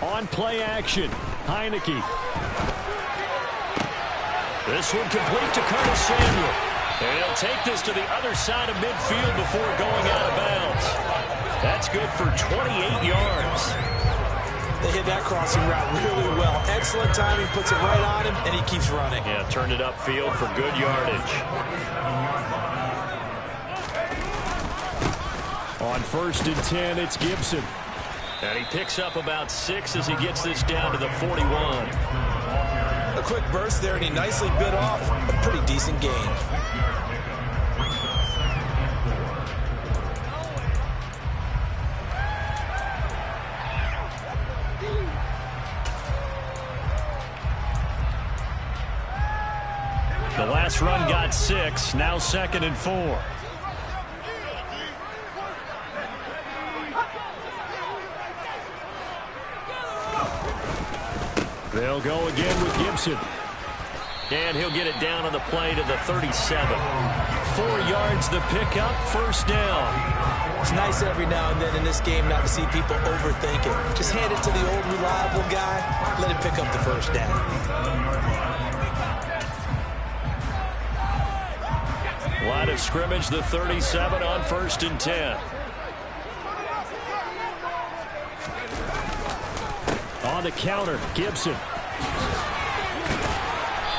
On play action, Heineke. This one complete to Curtis Samuel. And he'll take this to the other side of midfield before going out of bounds. That's good for 28 yards. They hit that crossing route really well. Excellent timing, puts it right on him, and he keeps running. Yeah, turned it upfield for good yardage. On 1st and 10, it's Gibson. And he picks up about 6 as he gets this down to the 41. A quick burst there, and he nicely bit off a pretty decent gain. The last run got 6, now 2nd and 4. They'll go again with Gibson. And he'll get it down on the play to the 37. 4 yards the pickup, 1st down. It's nice every now and then in this game not to see people overthink it. Just hand it to the old reliable guy, let him pick up the 1st down. Line of scrimmage, the 37 on 1st and 10. On the counter, Gibson.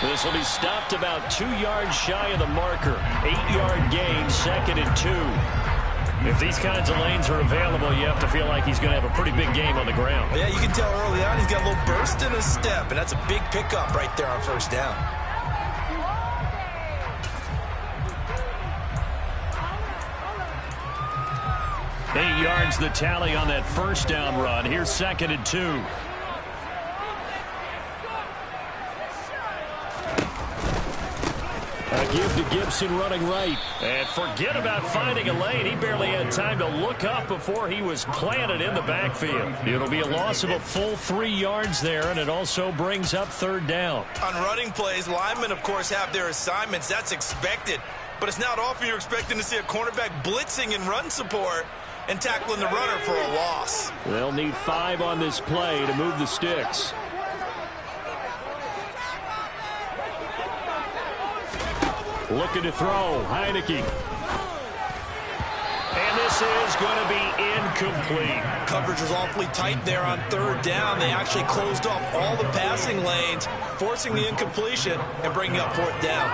This will be stopped about 2 yards shy of the marker. 8-yard gain, 2nd and 2. If these kinds of lanes are available, you have to feel like he's going to have a pretty big game on the ground. Yeah, you can tell early on he's got a little burst in his step, and that's a big pickup right there on 1st down. Eight yards the tally on that 1st down run. Here's 2nd and 2. A give to Gibson running right. And forget about finding a lane. He barely had time to look up before he was planted in the backfield. It'll be a loss of a full 3 yards there, and it also brings up 3rd down. On running plays, linemen, of course, have their assignments. That's expected. But it's not often you're expecting to see a cornerback blitzing in run support and tackling the runner for a loss. They'll need 5 on this play to move the sticks. Looking to throw, Heineke. And this is going to be incomplete. Coverage was awfully tight there on 3rd down. They actually closed off all the passing lanes, forcing the incompletion and bringing up 4th down.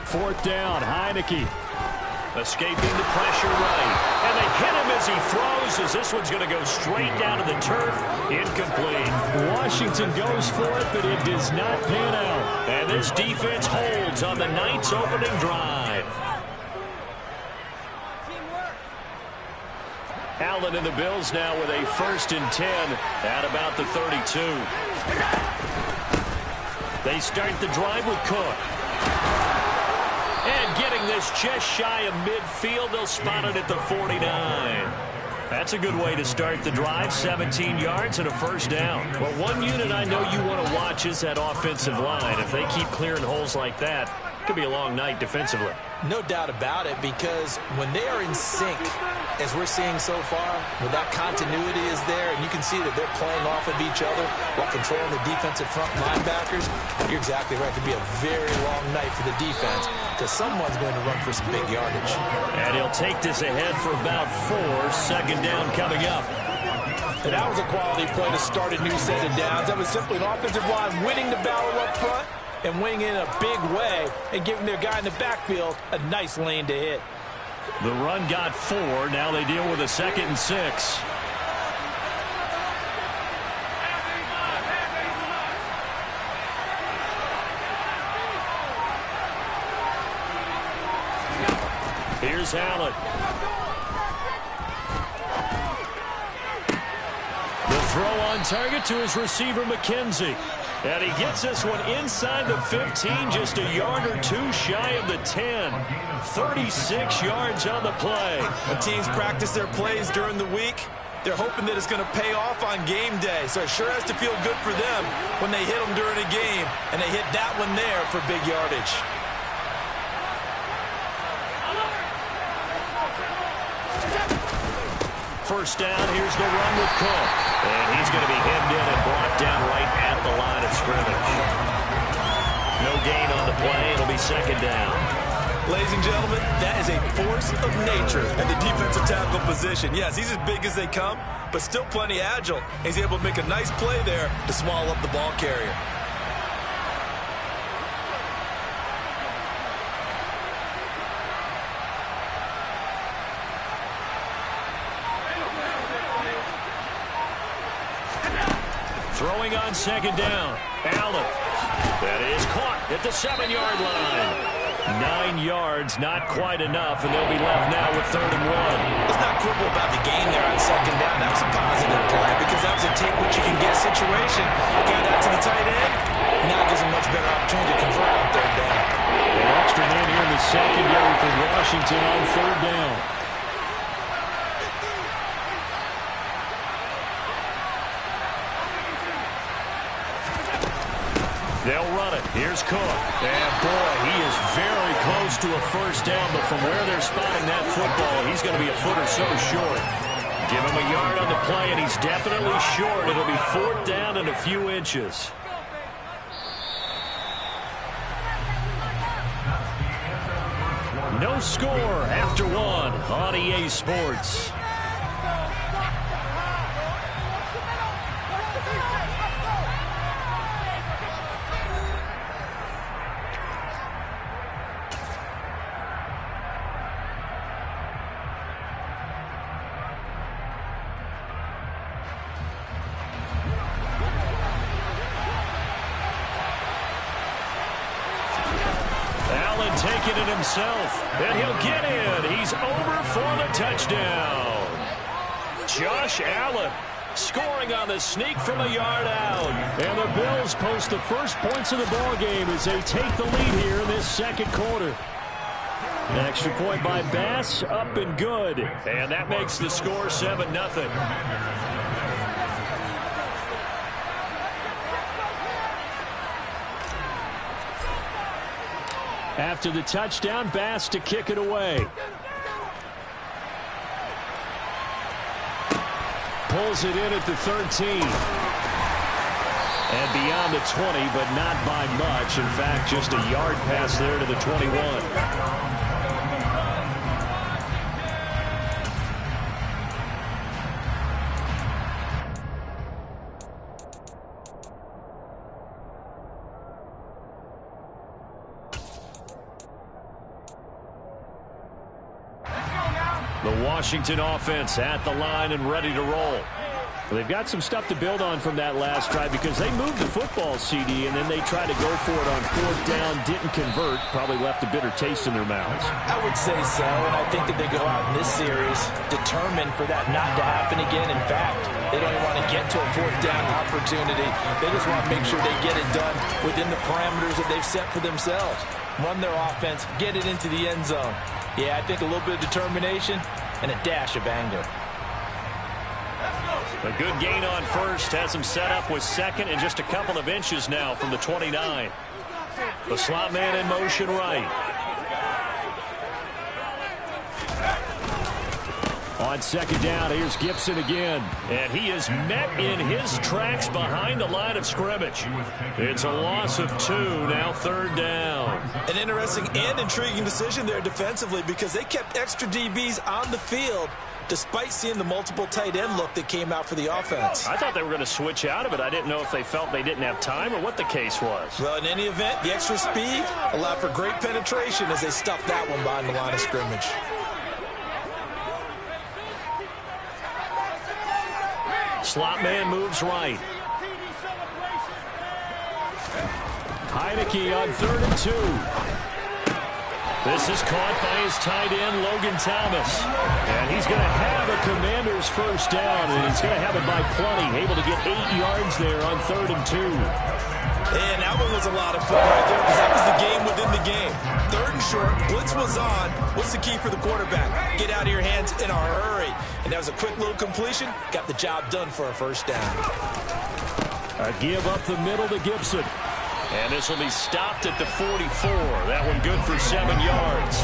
Fourth down, Heineke. Escaping the pressure right. And they hit him as he throws, as this one's going to go straight down to the turf. Incomplete. Washington goes for it, but it does not pan out. And this defense holds on the Knights' opening drive. Allen and the Bills now with a 1st and 10 at about the 32. They start the drive with Cook. And getting this just shy of midfield, they'll spot it at the 49. That's a good way to start the drive, 17 yards and a 1st down. Well, one unit I know you want to watch is that offensive line. If they keep clearing holes like that, it could be a long night defensively. No doubt about it, because when they are in sync, as we're seeing so far, when that continuity is there, and you can see that they're playing off of each other while controlling the defensive front linebackers, you're exactly right. It could be a very long night for the defense, because someone's going to run for some big yardage. And he'll take this ahead for about 4. 2nd down coming up. And that was a quality play to start a new set of downs. That was simply an offensive line winning the battle up front and winning in a big way and giving their guy in the backfield a nice lane to hit. The run got 4. Now they deal with a 2nd and 6. Here's Allen. The throw on target to his receiver, McKenzie. And he gets this one inside the 15, just a yard or two shy of the 10. 36 yards on the play. When teams practice their plays during the week, they're hoping that it's going to pay off on game day. So it sure has to feel good for them when they hit them during a game. And they hit that one there for big yardage. First down, here's the run with Cook. And he's going to be hemmed in and brought down right at the line of scrimmage. No gain on the play. It'll be second down. Ladies and gentlemen, that is a force of nature in the defensive tackle position. Yes, he's as big as they come, but still plenty agile. He's able to make a nice play there to swallow up the ball carrier. Throwing on second down. Allen. That is caught at the 7-yard line. 9 yards, not quite enough, and they'll be left now with 3rd and 1. Let's not quibble about the gain there on second down. That was a positive play because that was a take-what-you-can-get situation. Got that to the tight end. Now it gives him much better opportunity to convert on 3rd down. An extra man here in the secondary for Washington on 3rd down. They'll run it. Here's Cook. And, boy, he is very close to a first down, but from where they're spotting that football, he's going to be a foot or so short. Give him a yard on the play, and he's definitely short. It'll be 4th down and a few inches. No score after 1 on EA Sports. Taking it himself, and he'll get in. He's over for the touchdown. Josh Allen scoring on the sneak from a yard out. And the Bills post the first points of the ball game as they take the lead here in this second quarter. An extra point by Bass, up and good. And that makes the score 7-0. After the touchdown, Bass to kick it away. Pulls it in at the 13. And beyond the 20, but not by much. In fact, just a yard pass there to the 21. The Washington offense at the line and ready to roll. Well, they've got some stuff to build on from that last drive because they moved the football, CD, and then they tried to go for it on 4th down, didn't convert, probably left a bitter taste in their mouths. I would say so, and I think that they go out in this series determined for that not to happen again. In fact, they don't even want to get to a 4th down opportunity. They just want to make sure they get it done within the parameters that they've set for themselves. Run their offense, get it into the end zone. Yeah, I think a little bit of determination and a dash of anger. A good gain on first has him set up with second and just a couple of inches now from the 29. The slot man in motion right. On second down, here's Gibson again. And he is met in his tracks behind the line of scrimmage. It's a loss of 2, now 3rd down. An interesting and intriguing decision there defensively because they kept extra DBs on the field despite seeing the multiple tight end look that came out for the offense. I thought they were going to switch out of it. I didn't know if they felt they didn't have time or what the case was. Well, in any event, the extra speed allowed for great penetration as they stuffed that one behind the line of scrimmage. Slot man moves right. Heineke on 3rd and 2. This is caught by his tight end, Logan Thomas. And he's going to have a Commanders first down, and he's going to have it by plenty. Able to get 8 yards there on 3rd and 2. And that one was a lot of fun right there because that was the game within the game. 3rd and short, blitz was on. What's the key for the quarterback? Get out of your hands in a hurry. And that was a quick little completion. Got the job done for a first down. A give up the middle to Gibson. And this will be stopped at the 44. That one good for 7 yards.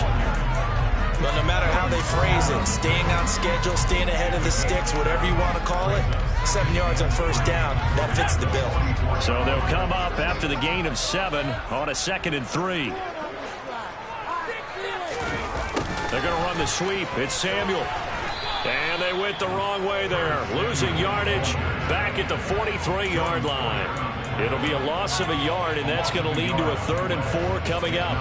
Well, no matter how they phrase it, staying on schedule, staying ahead of the sticks, whatever you want to call it, 7 yards on first down, that fits the bill. So they'll come up after the gain of 7 on a 2nd and 3. They're going to run the sweep. It's Samuel. And they went the wrong way there. Losing yardage back at the 43-yard line. It'll be a loss of a yard, and that's going to lead to a 3rd and 4 coming up.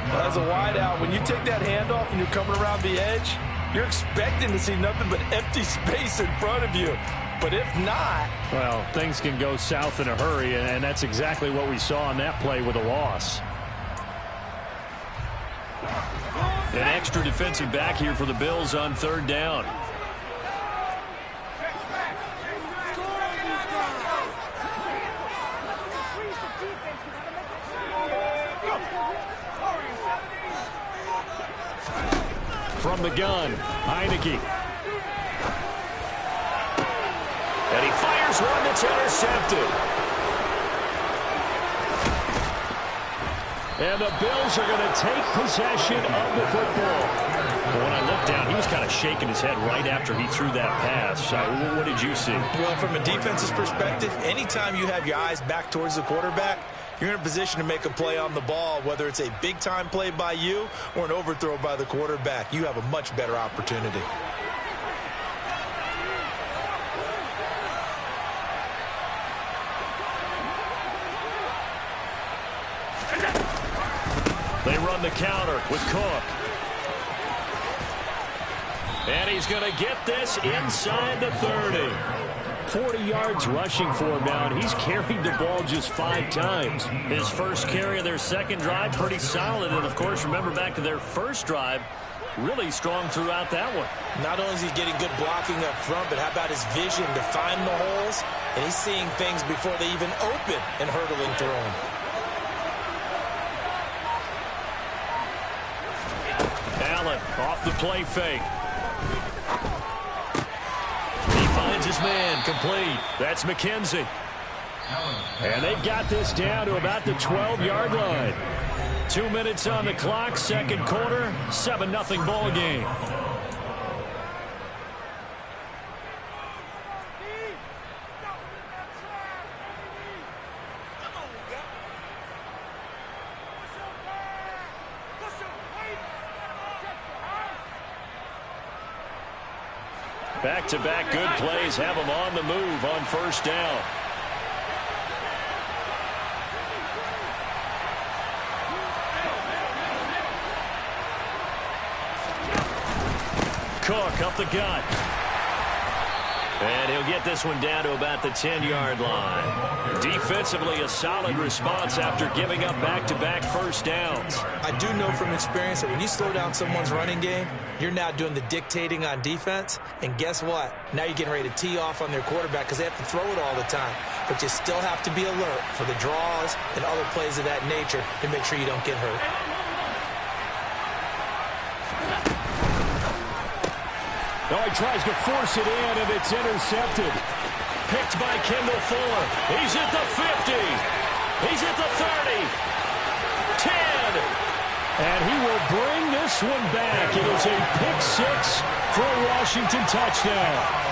Well, as a wideout, when you take that handoff and you're coming around the edge, you're expecting to see nothing but empty space in front of you. But if not... Well, things can go south in a hurry, and that's exactly what we saw on that play with a loss. An extra defensive back here for the Bills on 3rd down. From the gun, Heineke. And he fires one that's intercepted. And the Bills are going to take possession of the football. But when I looked down, he was kind of shaking his head right after he threw that pass. What did you see? Well, from a defense's perspective, anytime you have your eyes back towards the quarterback, you're in a position to make a play on the ball, whether it's a big-time play by you or an overthrow by the quarterback. You have a much better opportunity. They run the counter with Cook. And he's going to get this inside the 30. 40 yards rushing for him now, and he's carried the ball just 5 times. His first carry of their second drive, pretty solid. And, of course, remember back to their first drive, really strong throughout that one. Not only is he getting good blocking up front, but how about his vision to find the holes? And he's seeing things before they even open and hurdling through them. Allen off the play fake. He finds his man complete. That's McKenzie. And they've got this down to about the 12-yard line. 2 minutes on the clock, second quarter, 7-0 ball game. Back-to-back good plays have them on the move on first down. Cook up the gut. And he'll get this one down to about the 10-yard line. Defensively, a solid response after giving up back-to-back first downs. I do know from experience that when you slow down someone's running game, you're now doing the dictating on defense. And guess what? Now you're getting ready to tee off on their quarterback because they have to throw it all the time. But you still have to be alert for the draws and other plays of that nature to make sure you don't get hurt. Oh, he tries to force it in, and it's intercepted. Picked by Kendall Fuller. He's at the 50. He's at the 30. 10. And he will bring this one back. It is a pick-6 for a Washington touchdown.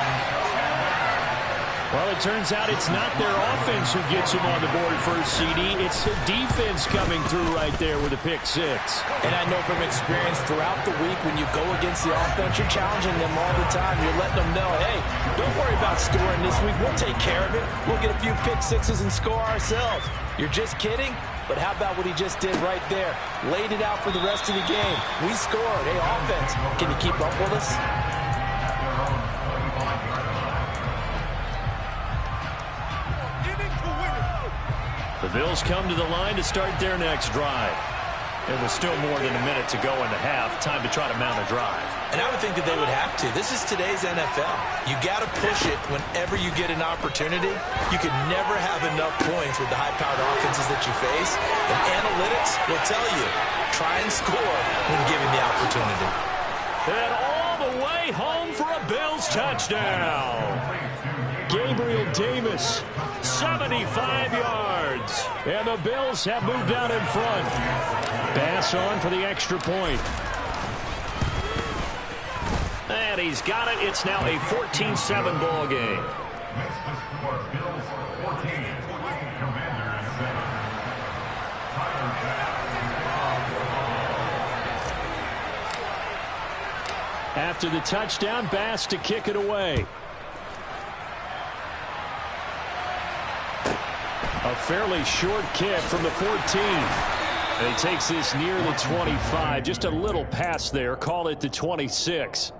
Well, it turns out it's not their offense who gets him on the board first, CD. It's the defense coming through right there with a pick-6. And I know from experience throughout the week when you go against the offense, you're challenging them all the time. You're letting them know, hey, don't worry about scoring this week. We'll take care of it. We'll get a few pick-6s and score ourselves. You're just kidding? But how about what he just did right there? Laid it out for the rest of the game. We scored. Hey, offense, can you keep up with us? The Bills come to the line to start their next drive. It was still more than a minute to go in the half. Time to try to mount a drive. And I would think that they would have to. This is today's NFL. You got to push it whenever you get an opportunity. You can never have enough points with the high-powered offenses that you face. And analytics will tell you, try and score when given the opportunity. And all the way home for a Bills touchdown. Gabriel Davis, 75 yards. And the Bills have moved out in front. Bass on for the extra point. And he's got it. It's now a 14-7 ball game. After the touchdown, Bass to kick it away. A fairly short kick from the 14. And he takes this near the 25. Just a little pass there. Call it the 26.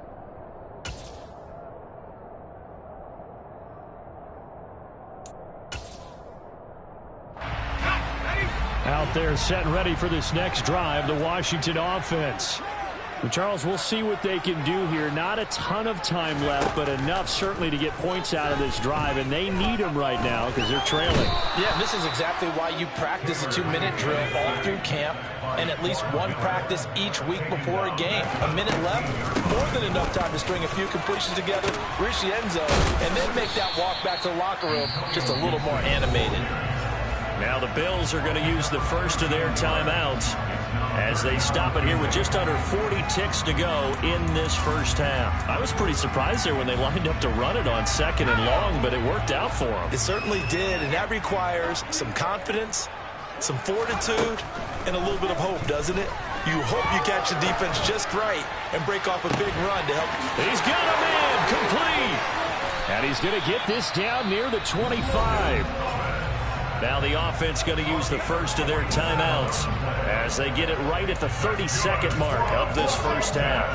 Out there set and ready for this next drive, the Washington offense. And Charles, we'll see what they can do here. Not a ton of time left, but enough certainly to get points out of this drive, and they need them right now because they're trailing. Yeah, and this is exactly why you practice a 2-minute drill all through camp and at least one practice each week before a game. A minute left, more than enough time to string a few completions together, reach the end zone, and then make that walk back to the locker room just a little more animated. Now the Bills are going to use the first of their timeouts as they stop it here with just under 40 ticks to go in this first half. I was pretty surprised there when they lined up to run it on 2nd and long, but it worked out for them. It certainly did, and that requires some confidence, some fortitude, and a little bit of hope, doesn't it? You hope you catch the defense just right and break off a big run to help. He's got a man complete. And he's going to get this down near the 25. Now the offense going to use the first of their timeouts as they get it right at the 32nd mark of this first half.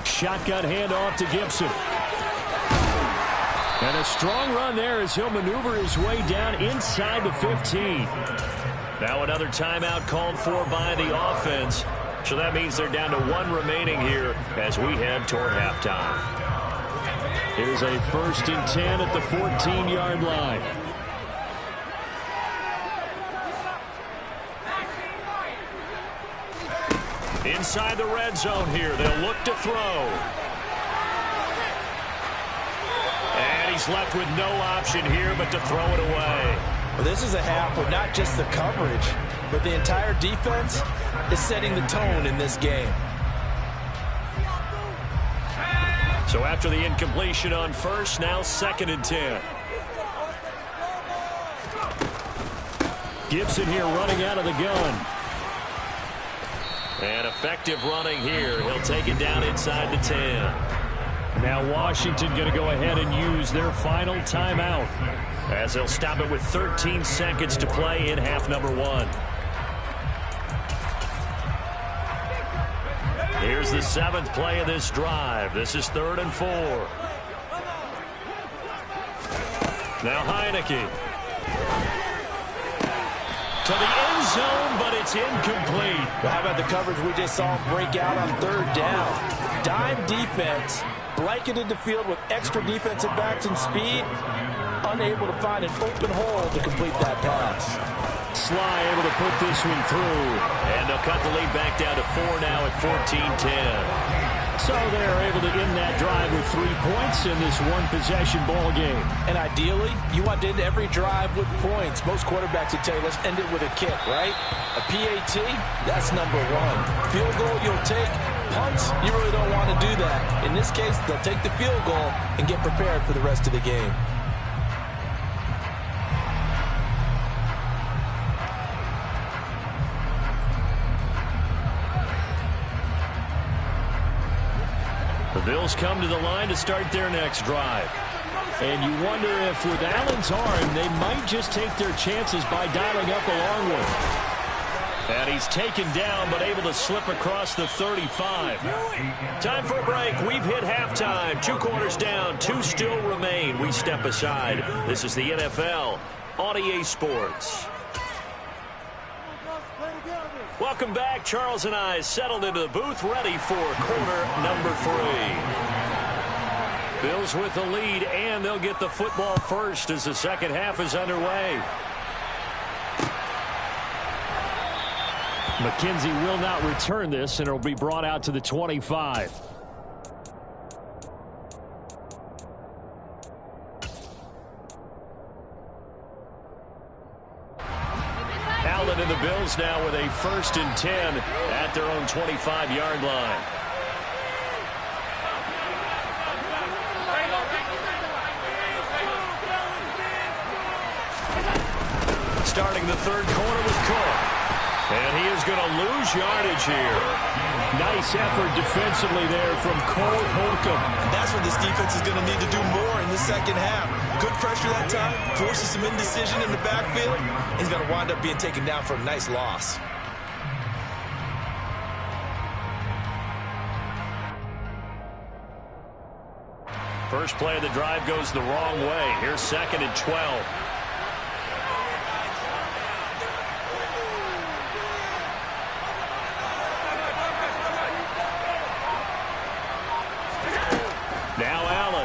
Shotgun handoff to Gibson. And a strong run there as he'll maneuver his way down inside the 15. Now another timeout called for by the offense. So that means they're down to 1 remaining here as we head toward halftime. Here's a 1st and 10 at the 14-yard line. Inside the red zone here. They'll look to throw. And he's left with no option here but to throw it away. Well, this is a half where not just the coverage, but the entire defense is setting the tone in this game. So after the incompletion on first, now 2nd and 10. Gibson here running out of the gun. And effective running here. He'll take it down inside the 10. Now Washington going to go ahead and use their final timeout as they'll stop it with 13 seconds to play in half number 1. Here's the 7th play of this drive. This is 3rd and 4. Now Heineke. To the end zone, but it's incomplete. Well, how about the coverage we just saw him break out on 3rd down? Dime defense, blanketed the field with extra defensive backs and speed, unable to find an open hole to complete that pass. Sly able to put this one through. And they'll cut the lead back down to 4 now at 14-10. So they're able to end that drive with 3 points in this one-possession ball game. And ideally, you want to end every drive with points. Most quarterbacks would tell you, let's end it with a kick, right? A PAT, that's number 1. Field goal, you'll take. Punts, you really don't want to do that. In this case, they'll take the field goal and get prepared for the rest of the game. The Bills come to the line to start their next drive. And you wonder if with Allen's arm, they might just take their chances by dialing up a long one. And he's taken down, but able to slip across the 35. Time for a break. We've hit halftime. 2 quarters down. 2 still remain. We step aside. This is the NFL on EA Sports. Welcome back. Charles and I settled into the booth, ready for quarter number 3. Bills with the lead, and they'll get the football first as the second half is underway. McKenzie will not return this, and it will be brought out to the 25. Allen and the Bills now with a 1st and 10 at their own 25-yard line. Starting the third quarter with Cook. And he is going to lose yardage here. Nice effort defensively there from Cole Holcomb. That's what this defense is going to need to do more in the second half. Good pressure that time, forces some indecision in the backfield. He's going to wind up being taken down for a nice loss. First play of the drive goes the wrong way. Here's 2nd and 12. Now Allen.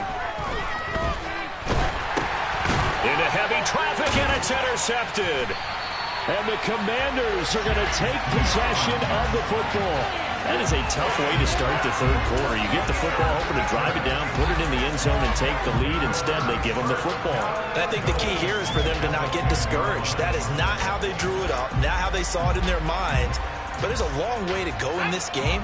Into heavy traffic, and it's intercepted. And the Commanders are going to take possession of the football. That is a tough way to start the third quarter. You get the football, hoping to drive it down, put it in the end zone, and take the lead. Instead, they give them the football. And I think the key here is for them to not get discouraged. That is not how they drew it up, not how they saw it in their minds. But there's a long way to go in this game.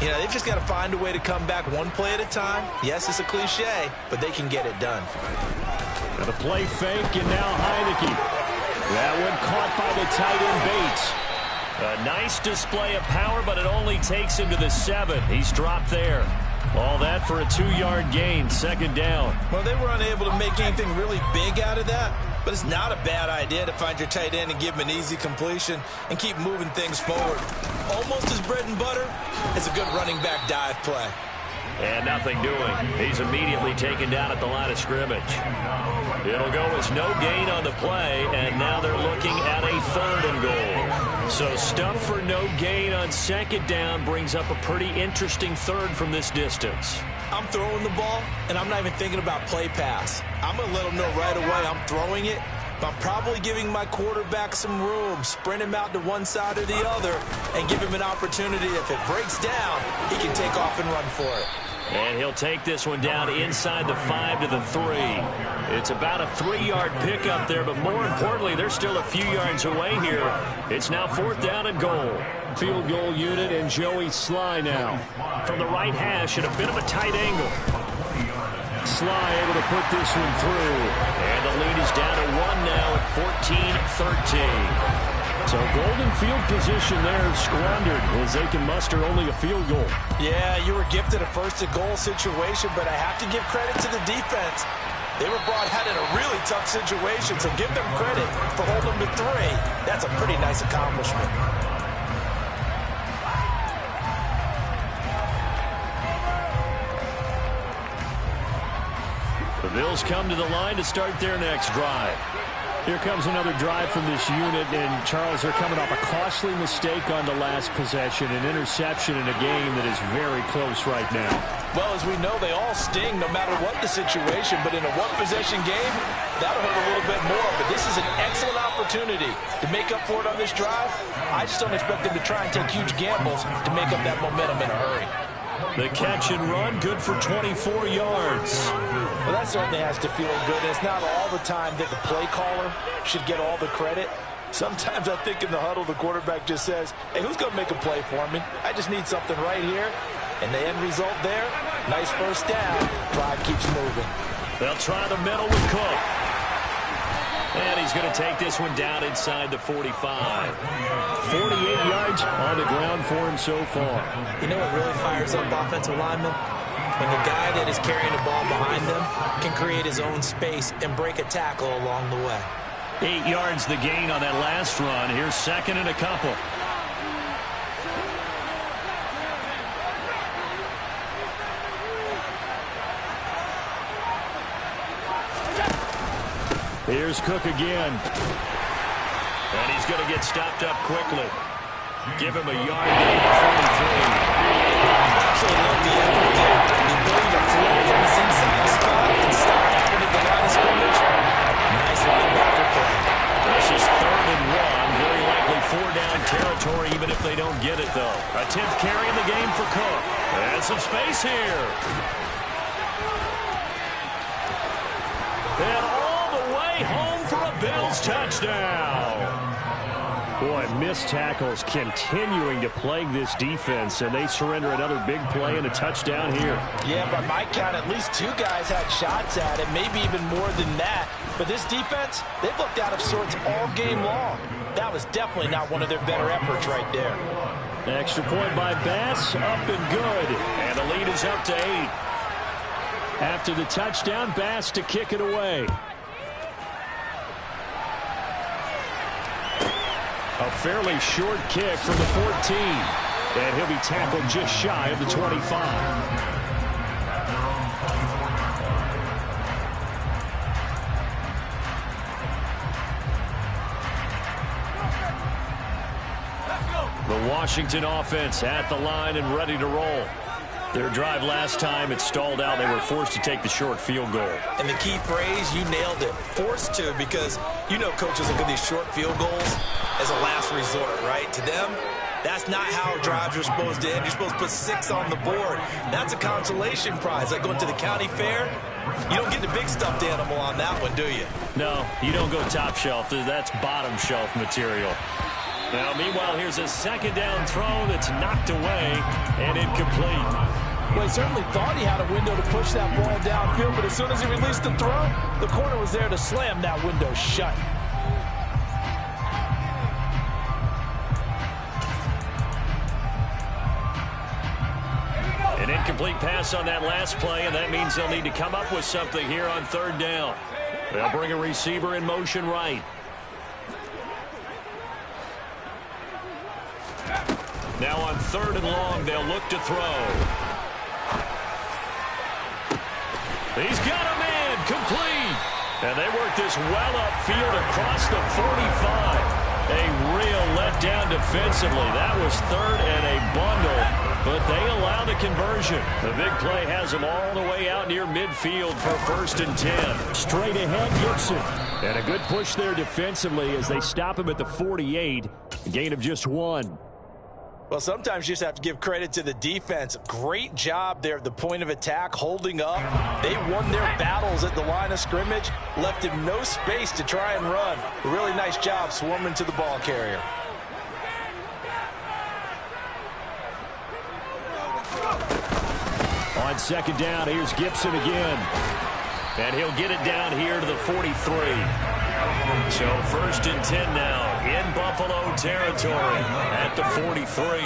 You know, they've just got to find a way to come back one play at a time. Yes, it's a cliche, but they can get it done. Got a play fake, and now Heineke. That one caught by the tight end Bates. A nice display of power, but it only takes him to the 7. He's dropped there. All that for a 2-yard gain, 2nd down. Well, they were unable to make anything really big out of that, but it's not a bad idea to find your tight end and give him an easy completion and keep moving things forward. Almost as bread and butter as a good running back dive play. And nothing doing. He's immediately taken down at the line of scrimmage. It'll go as no gain on the play, and now they're looking at a 3rd and goal. So stuff for no gain on 2nd down brings up a pretty interesting 3rd from this distance. I'm throwing the ball, and I'm not even thinking about play pass. I'm going to let them know right away I'm throwing it, but I'm probably giving my quarterback some room, sprint him out to one side or the other, and give him an opportunity. If it breaks down, he can take off and run for it. And he'll take this one down inside the 5 to the 3. It's about a 3-yard pickup there, but more importantly, they're still a few yards away here. It's now 4th down and goal. Field goal unit and Joey Sly now. From the right hash at a bit of a tight angle. Sly able to put this one through. And the lead is down to 1 now at 14-13. So golden field position there squandered as they can muster only a field goal. Yeah, you were gifted a 1st and goal situation, but I have to give credit to the defense. They were brought out in a really tough situation, so give them credit for holding them to 3. That's a pretty nice accomplishment. The Bills come to the line to start their next drive. Here comes another drive from this unit, and Charles, they're coming off a costly mistake on the last possession, an interception in a game that is very close right now. Well, as we know, they all sting no matter what the situation, but in a one-possession game, that'll hurt a little bit more. But this is an excellent opportunity to make up for it on this drive. I just don't expect them to try and take huge gambles to make up that momentum in a hurry. The catch and run, good for 24 yards. Well, that certainly has to feel good. It's not all the time that the play caller should get all the credit. Sometimes I think in the huddle, the quarterback just says, hey, who's going to make a play for me? I just need something right here. And the end result there, nice 1st down. Drive keeps moving. They'll try the middle with Cook. And he's going to take this one down inside the 45. 48 yards on the ground for him so far. You know what really fires up offensive linemen? When the guy that is carrying the ball behind them can create his own space and break a tackle along the way. 8 yards the gain on that last run. Here's 2nd and a couple. Here's Cook again. And he's going to get stopped up quickly. Give him a yard gain of 43. Absolutely love the effort there. The ability to flow from his inside spot and stop happening at the line of scrimmage. Nice linebacker play. This is 3rd and 1. Very likely 4-down territory, even if they don't get it, though. A 10th carry in the game for Cook. And some space here. And all the way home for a Bills touchdown. Boy, missed tackles continuing to plague this defense, and they surrender another big play and a touchdown here. Yeah, by my count, at least 2 guys had shots at it, maybe even more than that. But this defense, they've looked out of sorts all game long. That was definitely not one of their better efforts right there. Extra point by Bass, up and good. And the lead is up to 8. After the touchdown, Bass to kick it away. A fairly short kick from the 14. And he'll be tackled just shy of the 25. The Washington offense at the line and ready to roll. Their drive last time, it stalled out. They were forced to take the short field goal. And the key phrase, you nailed it. Forced to, because you know coaches look at these short field goals as a last resort, right? To them, that's not how drives are supposed to end. You're supposed to put 6 on the board. That's a consolation prize. Like going to the county fair, you don't get the big stuffed animal on that one, do you? No, you don't go top shelf. That's bottom shelf material. Now, meanwhile, here's a 2nd down throw that's knocked away and incomplete. Well, he certainly thought he had a window to push that ball downfield, but as soon as he released the throw, the corner was there to slam that window shut. An incomplete pass on that last play, and that means they'll need to come up with something here on 3rd down. They'll bring a receiver in motion right. Now on 3rd and long, they'll look to throw. He's got a man, complete. And they work this well upfield across the 45. A real letdown defensively. That was 3rd and a bundle, but they allow the conversion. The big play has them all the way out near midfield for 1st and 10. Straight ahead, Gibson. And a good push there defensively as they stop him at the 48. A gain of just 1. Well, sometimes you just have to give credit to the defense. Great job there at the point of attack, holding up. They won their battles at the line of scrimmage, left him no space to try and run. A really nice job swarming to the ball carrier. On 2nd down, here's Gibson again. And he'll get it down here to the 43. So 1st and 10 now in Buffalo territory at the 43.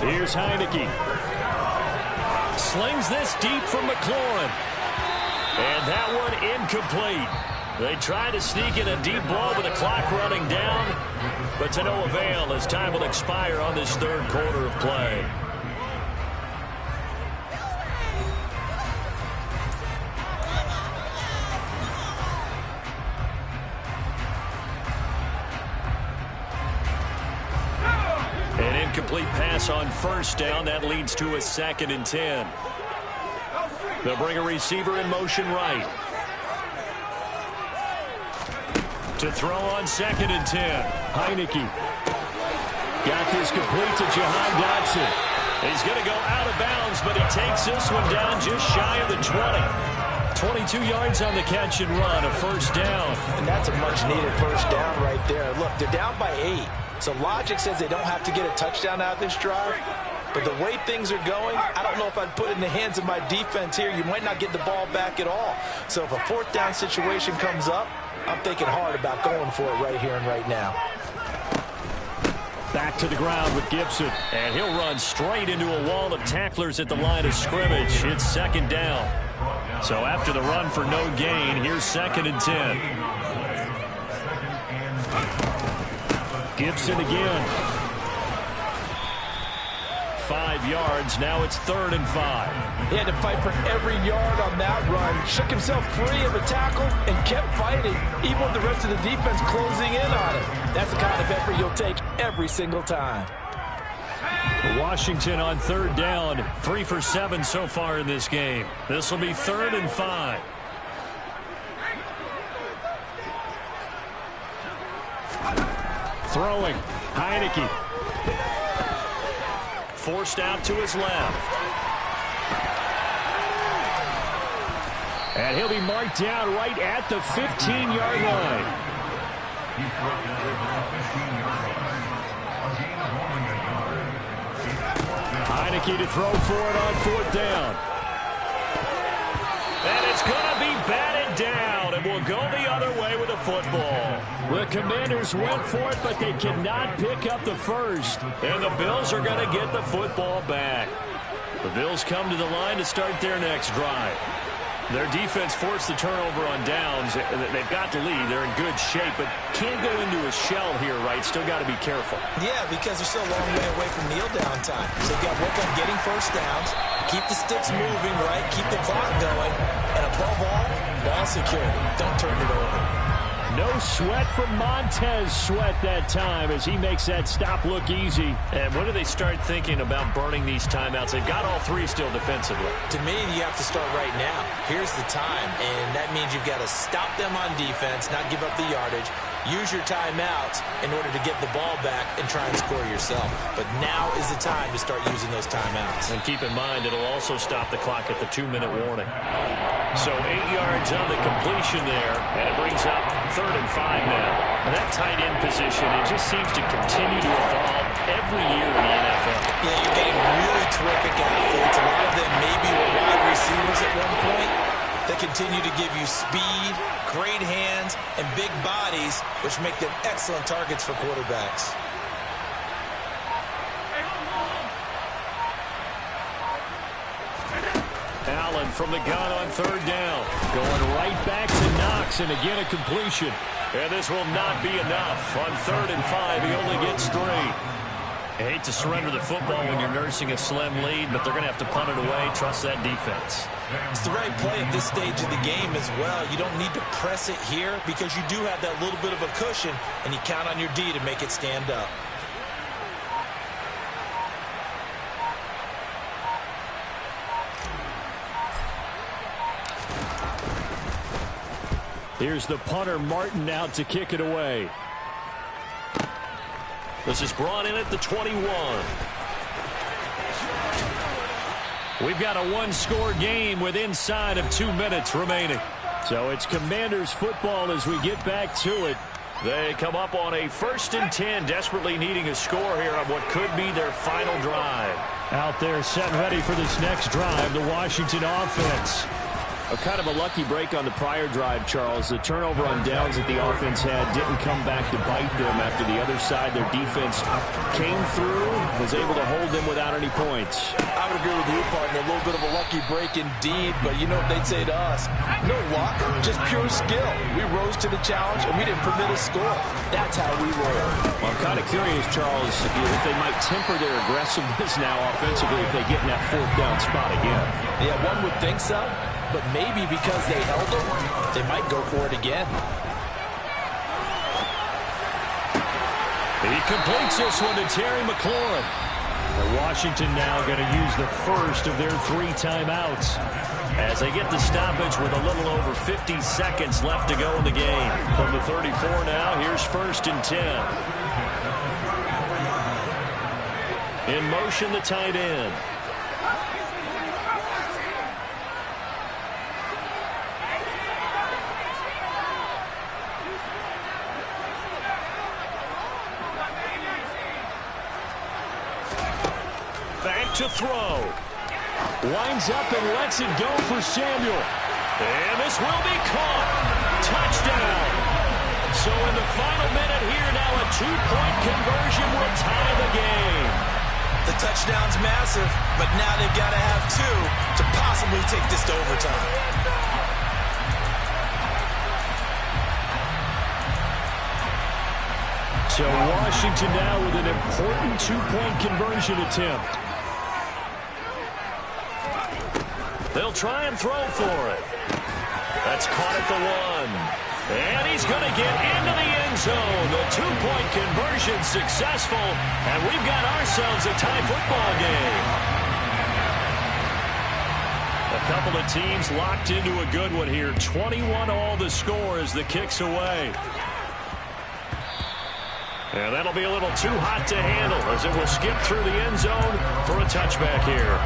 Here's Heineke. Slings this deep from McLaurin. And that one incomplete. They try to sneak in a deep ball with the clock running down, but to no avail as time will expire on this 3rd quarter of play. Incomplete pass on 1st down. That leads to a 2nd and 10. They'll bring a receiver in motion right. To throw on 2nd and 10. Heineke. Got this complete to Jahan Dotson. He's going to go out of bounds, but he takes this one down just shy of the 20. 22 yards on the catch and run, a 1st down. And that's a much-needed 1st down right there. Look, they're down by 8. So logic says they don't have to get a touchdown out of this drive. But the way things are going, I don't know if I'd put it in the hands of my defense here. You might not get the ball back at all. So if a 4th down situation comes up, I'm thinking hard about going for it right here and right now. Back to the ground with Gibson. And he'll run straight into a wall of tacklers at the line of scrimmage. It's 2nd down. So after the run for no gain, here's 2nd and 10. Gibson again. 5 yards. Now it's 3rd and 5. He had to fight for every yard on that run. Shook himself free of a tackle and kept fighting, even with the rest of the defense closing in on him. That's the kind of effort you'll take every single time. Washington on 3rd down. 3 for 7 so far in this game. This will be 3rd and 5. Throwing. Heineke. Forced out to his left. And he'll be marked down right at the 15-yard line. Heineke to throw for it on 4th down. And it's going to be batted down, and will go the other way with the football. The Commanders went for it, but they cannot pick up the first. And the Bills are going to get the football back. The Bills come to the line to start their next drive. Their defense forced the turnover on downs. They've got the lead. They're in good shape, but can't go into a shell here, right? Still got to be careful. Yeah, because they're still a long way away from kneel down time. So they've got to work on getting first downs, keep the sticks moving, right? Keep the clock going. And above all, ball security. Don't turn it over. No sweat from Montez Sweat that time as he makes that stop look easy. And when do they start thinking about burning these timeouts? They've got all 3 still defensively. To me, you have to start right now. Here's the time, and that means you've got to stop them on defense, not give up the yardage. Use your timeouts in order to get the ball back and try and score yourself. But now is the time to start using those timeouts. And keep in mind, it'll also stop the clock at the 2-minute warning. So 8 yards on the completion there, and it brings up 3rd and 5 now. And that tight end position, it just seems to continue to evolve every year in the NFL. Yeah, you're getting really terrific athletes. A lot of them maybe were wide receivers at one point. They continue to give you speed, great hands, and big bodies, which make them excellent targets for quarterbacks. Allen from the gun on 3rd down. Going right back to Knox, and again a completion. And this will not be enough. On 3rd and 5, he only gets 3. I hate to surrender the football when you're nursing a slim lead, but they're going to have to punt it away. Trust that defense. It's the right play at this stage of the game as well. You don't need to press it here because you do have that little bit of a cushion, and you count on your D to make it stand up. Here's the punter, Martin, out to kick it away. This is brought in at the 21. We've got a one-score game with inside of 2 minutes remaining. So it's Commanders football as we get back to it. They come up on a 1st and 10, desperately needing a score here on what could be their final drive. Out there set ready for this next drive, the Washington offense. A kind of a lucky break on the prior drive, Charles. The turnover on downs that the offense had didn't come back to bite them after the other side. Their defense came through, was able to hold them without any points. I would agree with you, partner. A little bit of a lucky break indeed, but you know what they'd say to us? No luck, just pure skill. We rose to the challenge, and we didn't permit a score. That's how we roll. Well, I'm kind of curious, Charles, if they might temper their aggressiveness now offensively if they get in that 4th down spot again. Yeah, one would think so. But maybe because they held them, they might go for it again. He completes this one to Terry McLaurin. And Washington now going to use the first of their 3 timeouts as they get the stoppage with a little over 50 seconds left to go in the game. From the 34 now, here's 1st and 10. In motion, the tight end. To throw. Winds up and lets it go for Samuel. And this will be caught. Touchdown. So in the final minute here now, a 2-point conversion will tie the game. The touchdown's massive, but now they've got to have 2 to possibly take this to overtime. So Washington now with an important 2-point conversion attempt. They'll try and throw for it. That's caught at the 1. And he's going to get into the end zone. The 2-point conversion successful. And we've got ourselves a tie football game. A couple of teams locked into a good one here. 21-all the score as the kick's away. And that'll be a little too hot to handle as it will skip through the end zone for a touchback here.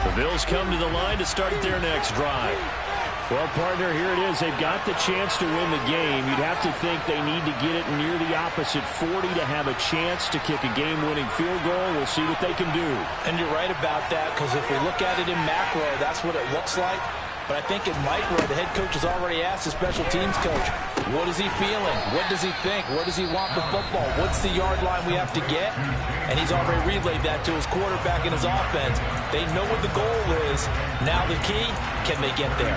The Bills come to the line to start their next drive. Well, partner, here it is. They've got the chance to win the game. You'd have to think they need to get it near the opposite 40 to have a chance to kick a game-winning field goal. We'll see what they can do. And you're right about that, because if we look at it in macro, that's what it looks like. But I think in micro, the head coach has already asked the special teams coach, what is he feeling? What does he think? Where does he want the football? What's the yard line we have to get? And he's already relayed that to his quarterback and his offense. They know what the goal is. Now the key, can they get there?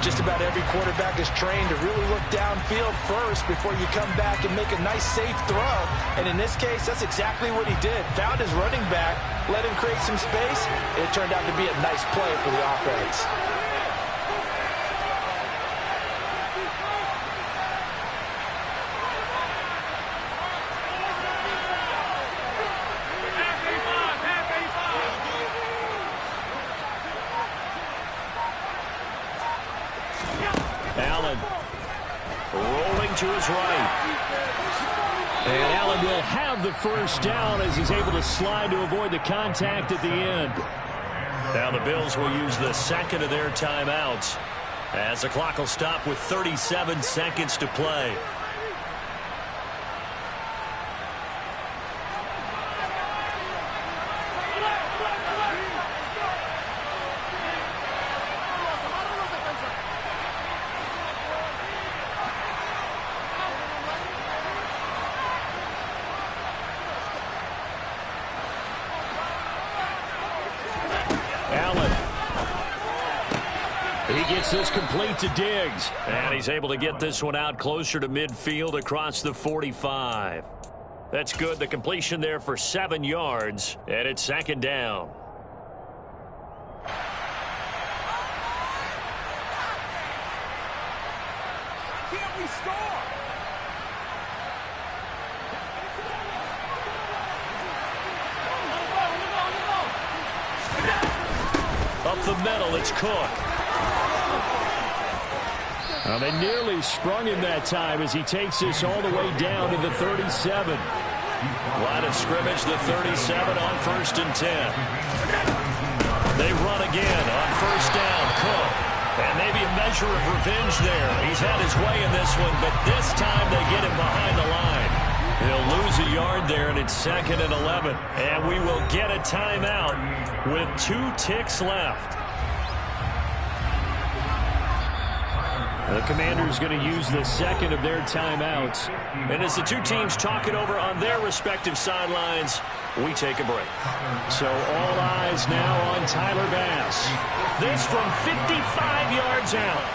Just about every quarterback is trained to really look downfield first before you come back and make a nice, safe throw. And in this case, that's exactly what he did. Found his running back, let him create some space, and it turned out to be a nice play for the offense. Allen rolling to his right. And Allen will have the first down as he's able to slide to avoid the contact at the end. Now the Bills will use the second of their timeouts as the clock will stop with 37 seconds to play. He gets this complete to Diggs. And he's able to get this one out closer to midfield across the 45. That's good. The completion there for 7 yards. And it's second down. Can't we score? Up the middle, it's Cook. Well, they nearly sprung him that time as he takes this all the way down to the 37. Line of scrimmage, the 37 on 1st and 10. They run again on 1st down, Cook. And maybe a measure of revenge there. He's had his way in this one, but this time they get him behind the line. He'll lose a yard there, and it's 2nd and 11. And we will get a timeout with 2 ticks left. The Commanders going to use the second of their timeouts. And as the two teams talk it over on their respective sidelines, we take a break. So all eyes now on Tyler Bass. This from 55 yards out.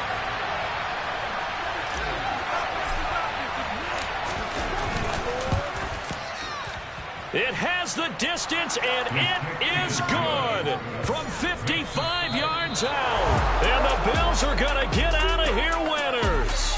It has the distance, and it is good from 55 yards out. And the Bills are going to get out of here winners.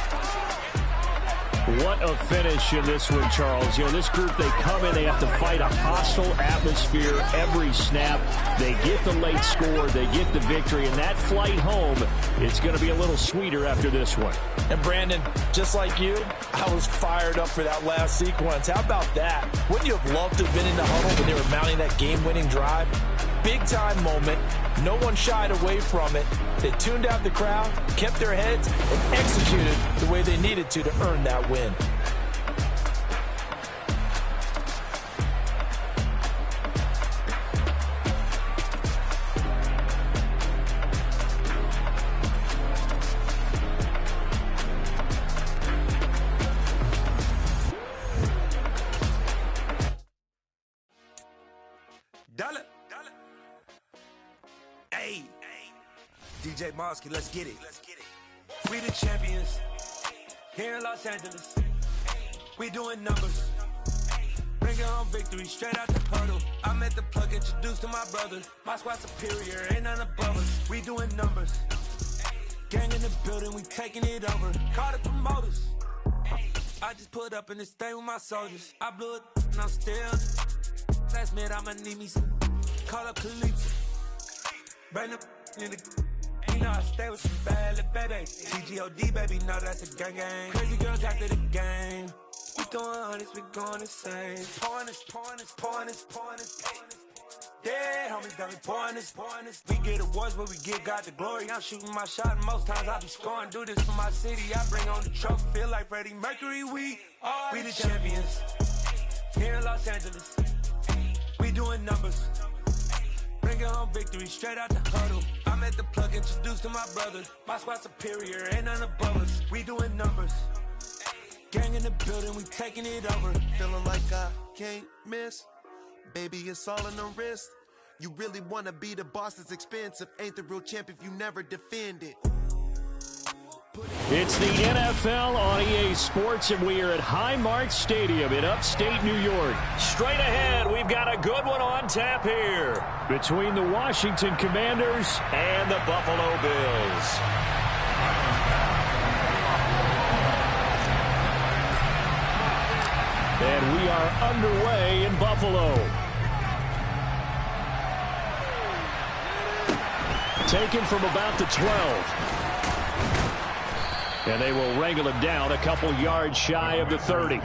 What a finish in this one, Charles. You know, this group, they come in, they have to fight a hostile atmosphere every snap. They get the late score, they get the victory, and that flight home, it's going to be a little sweeter after this one. And Brandon, just like you, I was fired up for that last sequence. How about that? Wouldn't you have loved to have been in the huddle when they were mounting that game-winning drive? Big-time moment. No one shied away from it. They tuned out the crowd, kept their heads, and executed the way they needed to earn that win. DJ Mosky, let's get it. We the champions here in Los Angeles. We doing numbers. Bringing home victory straight out the puddle. I met the plug, introduced to my brother. My squad superior, ain't none above us. We doing numbers. Gang in the building, we taking it over. Call the promoters. I just put up in this thing with my soldiers. I blew it and I'm still. Last minute I'ma need me some. Call up Khalifa. Bring them in the. You know I stay with some bad little baby. TGOD baby, know that's a gang gang. Crazy girls after the game. We throwing hundreds, we going insane. Pouring this. Yeah, homies got me pouring this. We get awards, but we give God the glory. I'm shooting my shot, and most times I be scoring. Do this for my city, I bring on the trophy. Feel like Freddie Mercury, we the champions. Here in Los Angeles, we doing numbers. Bringing home victory straight out the huddle. I met the plug, introduced to my brother. My squad superior, ain't none above us. We doing numbers. Gang in the building, we taking it over. Feeling like I can't miss. Baby, it's all in the wrist. You really wanna be the boss, it's expensive. Ain't the real champ if you never defend it. It's the NFL on EA Sports, and we are at Highmark Stadium in upstate New York. Straight ahead, we've got a good one on tap here between the Washington Commanders and the Buffalo Bills. And we are underway in Buffalo. Taken from about the 12. And they will wrangle him down a couple yards shy of the 30.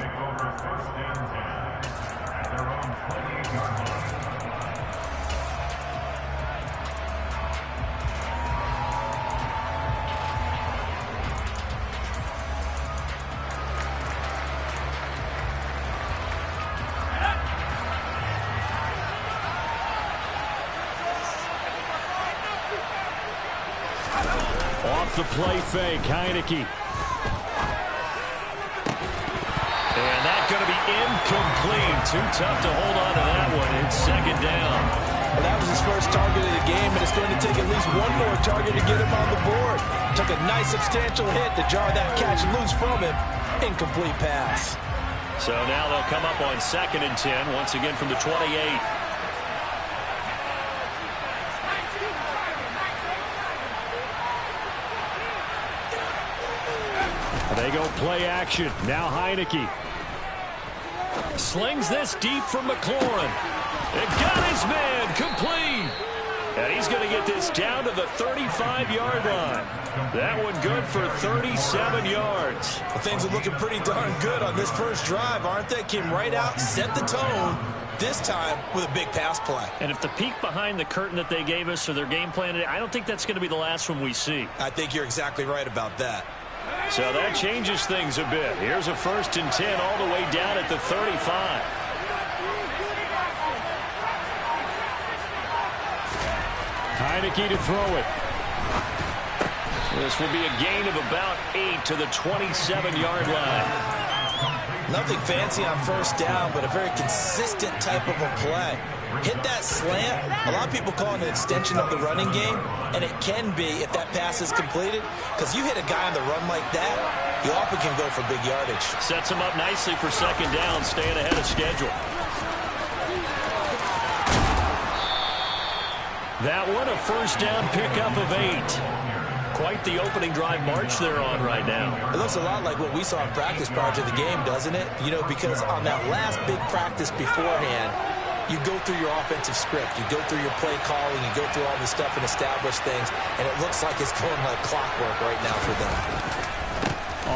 Off the play fake, Heineke. And that's going to be incomplete. Too tough to hold on to that one. It's second down. Well, that was his first target of the game, and it's going to take at least one more target to get him on the board. Took a nice substantial hit to jar that catch loose from him. Incomplete pass. So now they'll come up on 2nd and 10, once again from the 28. They go play action. Now Heineke. Slings this deep from McLaurin. It got his man complete. And he's going to get this down to the 35-yard line. That one good for 37 yards. Well, things are looking pretty darn good on this first drive, aren't they? Came right out, set the tone, this time with a big pass play. And if the peek behind the curtain that they gave us or their game plan, I don't think that's going to be the last one we see. I think you're exactly right about that. So that changes things a bit. Here's a 1st and 10 all the way down at the 35. Heineke to throw it. This will be a gain of about 8 to the 27-yard line. Nothing fancy on first down, but a very consistent type of a play. Hit that slant. A lot of people call it an extension of the running game, and it can be if that pass is completed, because you hit a guy on the run like that, you often can go for big yardage. Sets him up nicely for second down, staying ahead of schedule. That one, a first down pickup of 8. Quite the opening drive march they're on right now. It looks a lot like what we saw in practice prior to the game, doesn't it? You know, because on that last big practice beforehand, you go through your offensive script, you go through your play calling, you go through all this stuff and establish things, and it looks like it's going like clockwork right now for them.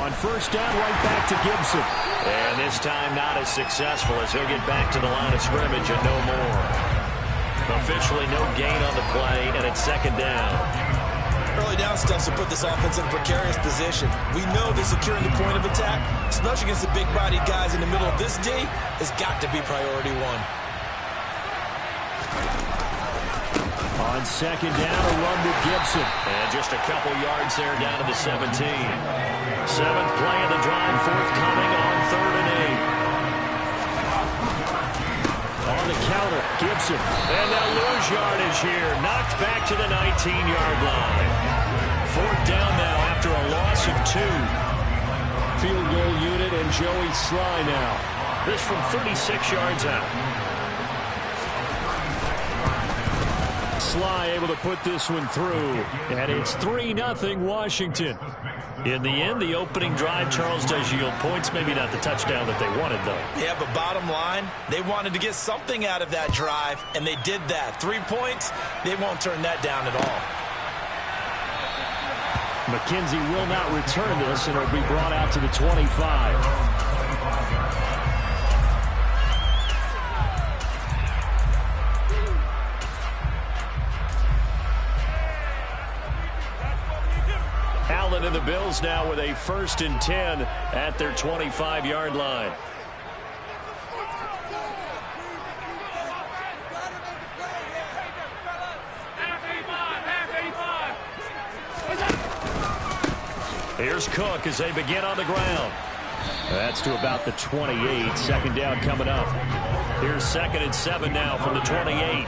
On first down, right back to Gibson. And this time not as successful as he'll get back to the line of scrimmage and no more. Officially no gain on the play, and it's second down. Early down steps will put this offense in a precarious position. We know that securing the point of attack, especially against the big-bodied guys in the middle of this D, has got to be priority one. On second down, a run with Gibson. And just a couple yards there down to the 17. 7th play of the drive, forthcoming on 3rd and 8. On the counter, Gibson. And they'll lose yardage here. Knocked back to the 19-yard line. 4th down now after a loss of 2. Field goal unit and Joey Sly now. This from 36 yards out. Sly able to put this one through. And it's 3-0 Washington. In the end, the opening drive, Charles, does yield points. Maybe not the touchdown that they wanted, though. Yeah, but bottom line, they wanted to get something out of that drive, and they did that. 3 points, they won't turn that down at all. McKenzie will not return this, and it'll be brought out to the 25. Allen and the Bills now with a 1st and 10 at their 25-yard line. Here's Cook as they begin on the ground. That's to about the 28. 2nd down coming up. Here's 2nd and 7 now from the 28.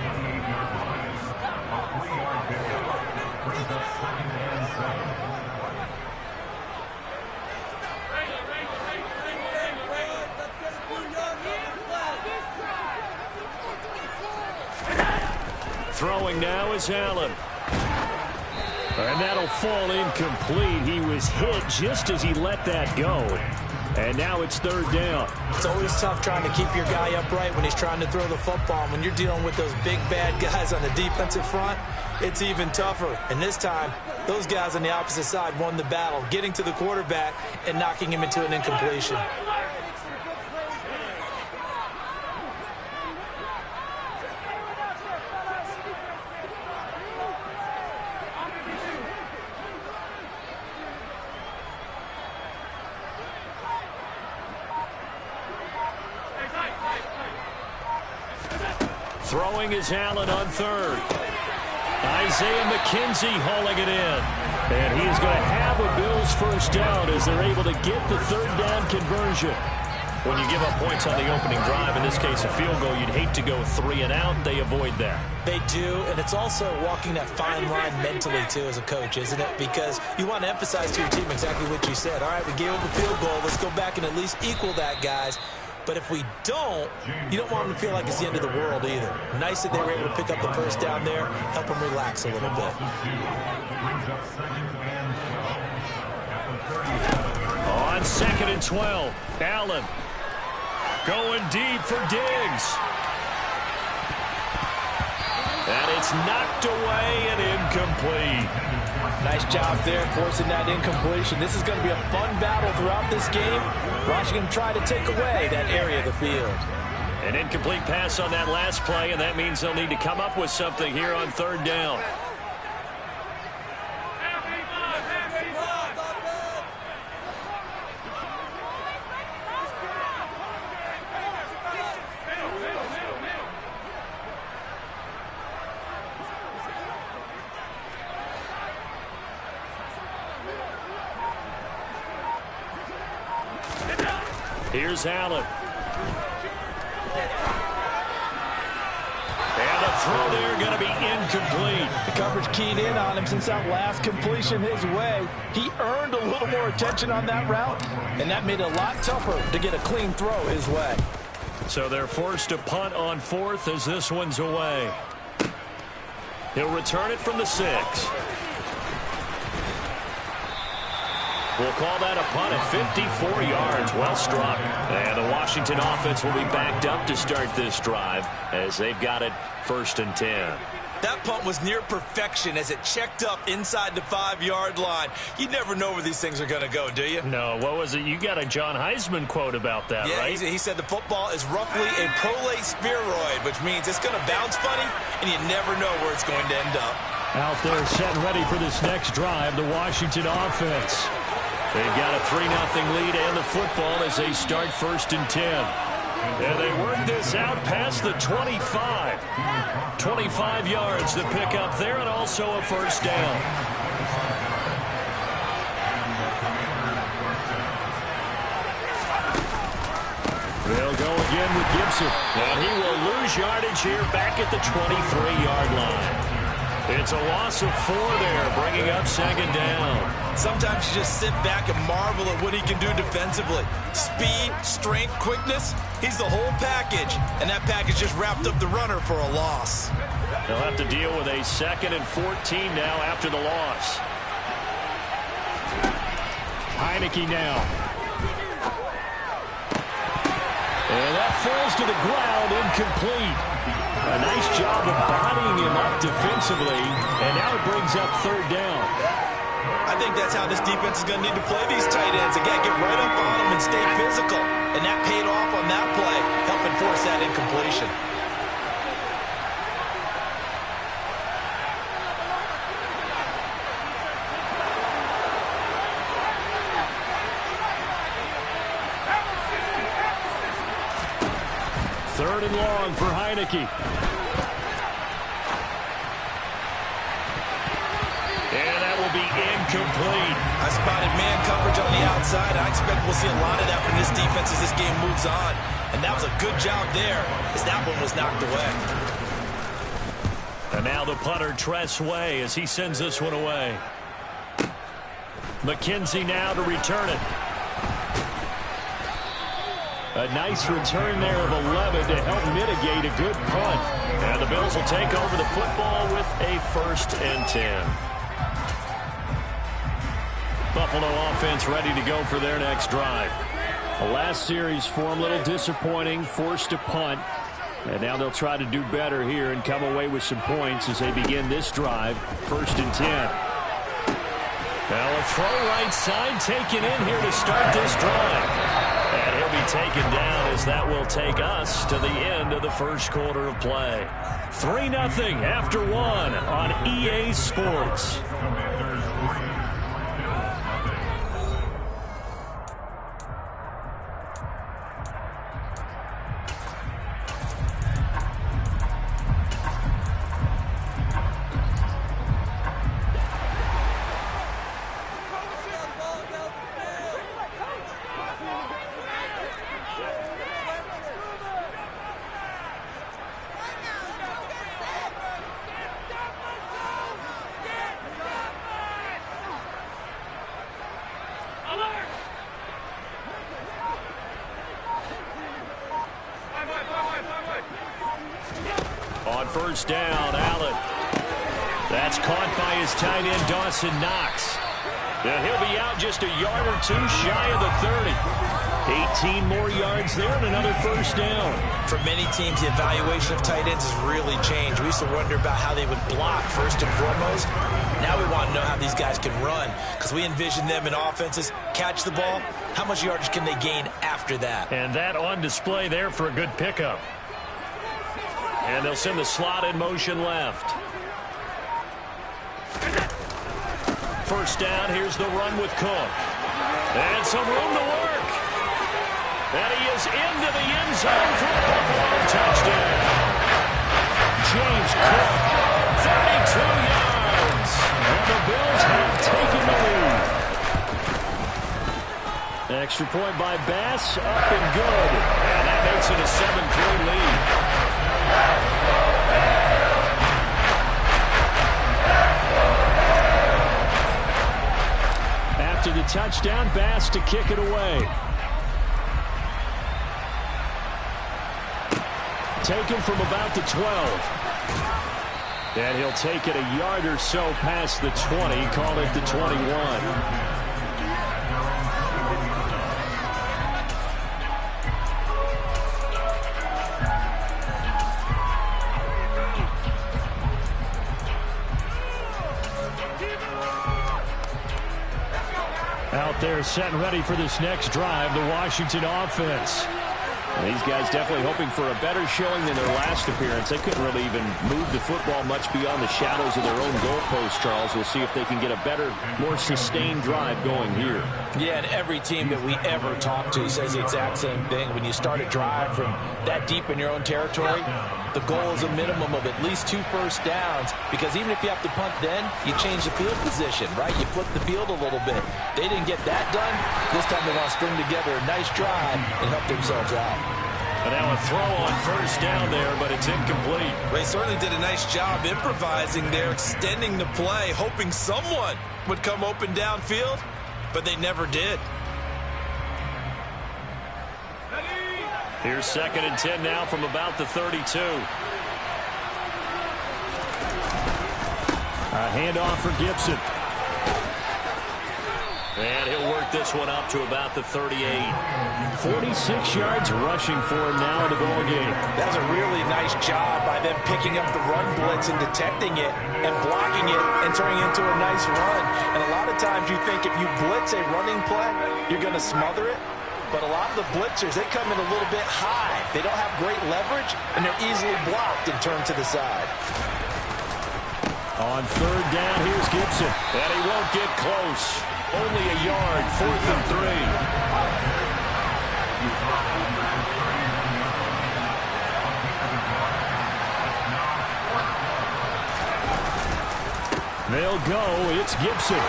Throwing now is Allen. And that'll fall incomplete. He was hit just as he let that go. And now it's 3rd down. It's always tough trying to keep your guy upright when he's trying to throw the football. When you're dealing with those big, bad guys on the defensive front, it's even tougher. And this time, those guys on the opposite side won the battle, getting to the quarterback and knocking him into an incompletion. Throwing is Allen on 3rd. Isaiah McKenzie hauling it in. And he is going to have a Bills 1st down as they're able to get the 3rd down conversion. When you give up points on the opening drive, in this case a field goal, you'd hate to go 3 and out. They avoid that. They do, and it's also walking that fine line mentally, too, as a coach, isn't it? Because you want to emphasize to your team exactly what you said. All right, we gave up a field goal. Let's go back and at least equal that, guys. But if we don't, you don't want them to feel like it's the end of the world either. Nice that they were able to pick up the 1st down there, help them relax a little bit. On 2nd and 12, Allen going deep for Diggs. And it's knocked away and incomplete. Nice job there forcing that incompletion. This is going to be a fun battle throughout this game. Washington try to take away that area of the field. An incomplete pass on that last play, and that means they'll need to come up with something here on 3rd down. Here's Allen. And the throw there going to be incomplete. The coverage keyed in on him since that last completion his way. He earned a little more attention on that route, and that made it a lot tougher to get a clean throw his way. So they're forced to punt on 4th as this one's away. He'll return it from the 6. We'll call that a punt at 54 yards. Well struck. And the Washington offense will be backed up to start this drive as they've got it 1st and 10. That punt was near perfection as it checked up inside the 5-yard line. You never know where these things are going to go, do you? No, what was it? You got a John Heisman quote about that, yeah, right? He said the football is roughly a prolate spheroid, which means it's going to bounce funny, and you never know where it's going to end up. Out there set and ready for this next drive, the Washington offense. They've got a 3-0 lead and the football as they start 1st and 10. And they work this out past the 25. 25 yards to pick up there and also a 1st down. They'll go again with Gibson. And he will lose yardage here back at the 23-yard line. It's a loss of 4 there, bringing up 2nd down. Sometimes you just sit back and marvel at what he can do defensively. Speed, strength, quickness, he's the whole package. And that package just wrapped up the runner for a loss. They'll have to deal with a 2nd and 14 now after the loss. Heinicke now. And that falls to the ground, incomplete. A nice job of bodying him up defensively, and now it brings up 3rd down. I think that's how this defense is going to need to play these tight ends. They got to get right up on them and stay physical. And that paid off on that play, helping force that incompletion. Third and long for Heinicke. And that will be incomplete. I spotted man coverage on the outside. I expect we'll see a lot of that from this defense as this game moves on. And that was a good job there as that one was knocked away. And now the punter, Tress Way, as he sends this one away. McKenzie now to return it. A nice return there of 11 to help mitigate a good punt. And the Bills will take over the football with a 1st and 10. Buffalo offense ready to go for their next drive. The last series for them, a little disappointing, forced to punt. And now they'll try to do better here and come away with some points as they begin this drive, 1st and 10. Now a throw right side taken in here to start this drive. And he'll be taken down as that will take us to the end of the 1st quarter of play. 3-0 after 1 on EA Sports. On 1st down, Allen. That's caught by his tight end, Dawson Knox. Now he'll be out just a yard or 2 shy of the 30. 18 more yards there and another 1st down. For many teams, the evaluation of tight ends has really changed. We used to wonder about how they would block first and foremost. Now we want to know how these guys can run because we envision them in offenses, catch the ball. How much yardage can they gain after that? And that on display there for a good pickup. And they'll send the slot in motion left. 1st down, here's the run with Cook. And some room to work. And he is into the end zone for a Buffalo touchdown. James Cook, 32 yards. And the Bills have taken the lead. Extra point by Bass, up and good. And that makes it a 7-3 lead. After the touchdown, Bass to kick it away. Taken from about the 12. And he'll take it a yard or so past the 20, call it the 21. Out there set and ready for this next drive, the Washington offense. And these guys definitely hoping for a better showing than their last appearance. They couldn't really even move the football much beyond the shadows of their own goalpost, Charles. We'll see if they can get a better, more sustained drive going here. Yeah, and every team that we ever talk to says the exact same thing. When you start a drive from that deep in your own territory, the goal is a minimum of at least 2 first downs, because even if you have to punt then, you change the field position, right? You flip the field a little bit. They didn't get that done. This time they want to string together a nice drive and help themselves out. And now a throw on first down there, but it's incomplete. They certainly did a nice job improvising there, extending the play, hoping someone would come open downfield, but they never did. Here's 2nd and 10 now from about the 32. A handoff for Gibson. And he'll work this one up to about the 38. 46 yards rushing for him now in the ball game. That was a really nice job by them picking up the run blitz and detecting it and blocking it and turning it into a nice run. And a lot of times you think if you blitz a running play, you're going to smother it. But a lot of the blitzers, they come in a little bit high. They don't have great leverage, and they're easily blocked and turned to the side. On 3rd down, here's Gibson. And he won't get close. Only a yard, 4th and 3. They'll go. It's Gibson.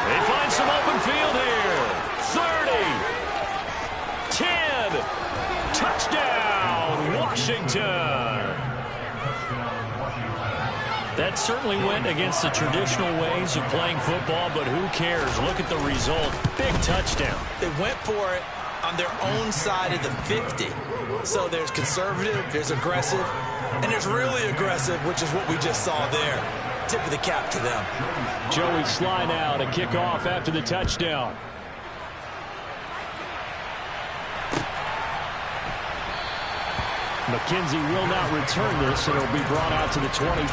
They find some open field here. 30. 10. Touchdown, Washington. That certainly went against the traditional ways of playing football, but who cares? Look at the result. Big touchdown. They went for it on their own side of the 50. So there's conservative, there's aggressive, and there's really aggressive, which is what we just saw there. Tip of the cap to them. Joey Sly now to kick off after the touchdown. McKenzie will not return this, and it'll be brought out to the 25.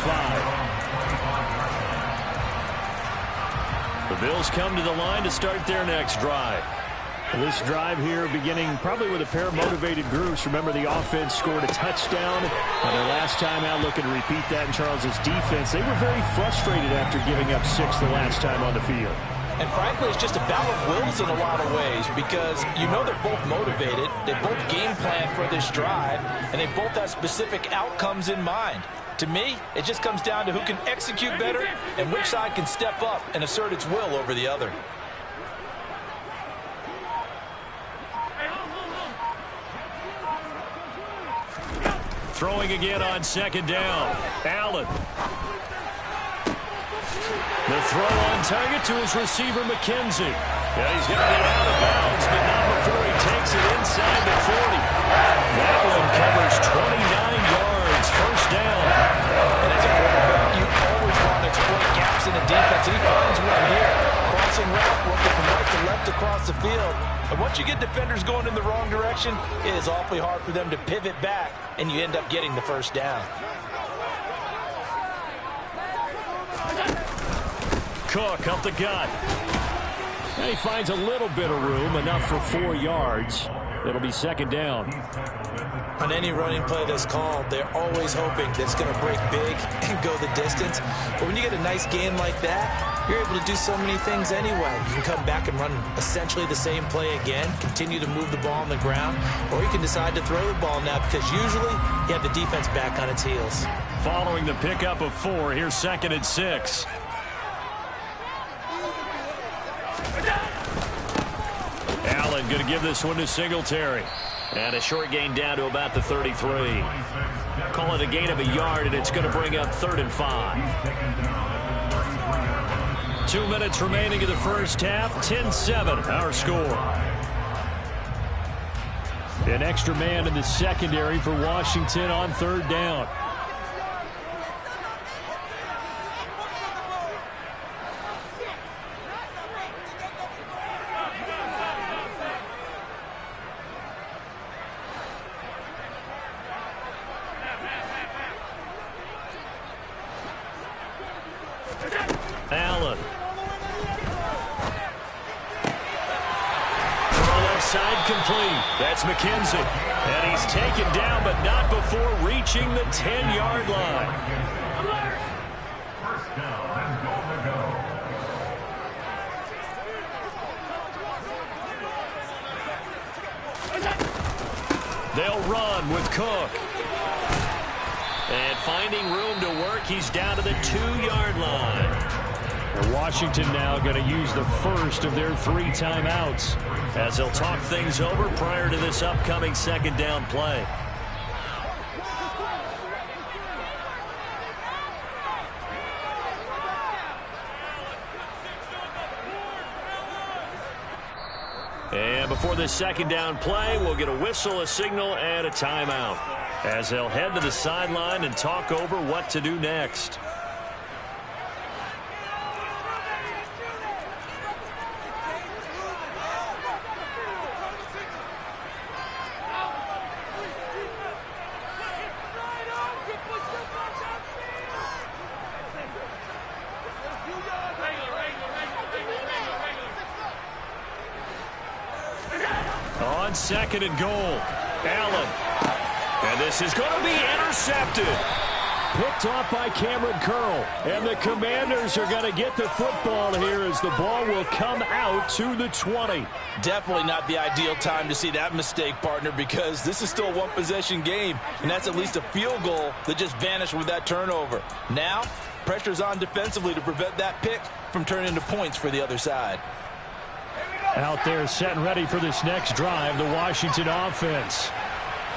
The Bills come to the line to start their next drive. This drive here beginning probably with a pair of motivated groups. Remember, the offense scored a touchdown on their last time out. Looking to repeat that in Charles's defense. They were very frustrated after giving up 6 the last time on the field. And frankly, it's just a battle of wills in a lot of ways because you know they're both motivated. They both game plan for this drive, and they both have specific outcomes in mind. To me, it just comes down to who can execute better and which side can step up and assert its will over the other. Throwing again on 2nd down. Allen. The throw on target to his receiver, McKenzie. Yeah, he's going to be out of bounds, but not before he takes it inside the 40. That one covers 29 yards, 1st down. And as a quarterback, you always want to exploit gaps in the defense. He finds one here. Crossing route, working from right to left across the field. And once you get defenders going in the wrong direction, it is awfully hard for them to pivot back, and you end up getting the 1st down. Cook up the gut. And he finds a little bit of room, enough for 4 yards. It'll be 2nd down. On any running play that's called, they're always hoping that it's going to break big and go the distance. But when you get a nice gain like that, you're able to do so many things anyway. You can come back and run essentially the same play again, continue to move the ball on the ground, or you can decide to throw the ball now because usually you have the defense back on its heels. Following the pickup of 4, here's 2nd and 6. Allen going to give this one to Singletary. And a short gain down to about the 33. Call it a gain of a yard, and it's going to bring up 3rd and 5. 2 minutes remaining in the first half. 10-7, our score. An extra man in the secondary for Washington on 3rd down. Allen. Left side complete. That's McKenzie. And he's taken down, but not before reaching the 10-yard line. First down and goal to go. They'll run with Cook. And finding room to work, he's down to the 2-yard line. Washington now going to use the first of their 3 timeouts as they'll talk things over prior to this upcoming second down play. And before this second down play, we'll get a whistle, a signal, and a timeout as they'll head to the sideline and talk over what to do next. On second and goal, Allen. And this is going to be intercepted. Picked off by Cameron Curl. And the Commanders are going to get the football here as the ball will come out to the 20. Definitely not the ideal time to see that mistake, partner, because this is still a one-possession game, and that's at least a field goal that just vanished with that turnover. Now, pressure's on defensively to prevent that pick from turning into points for the other side. Out there set and ready for this next drive, the Washington offense.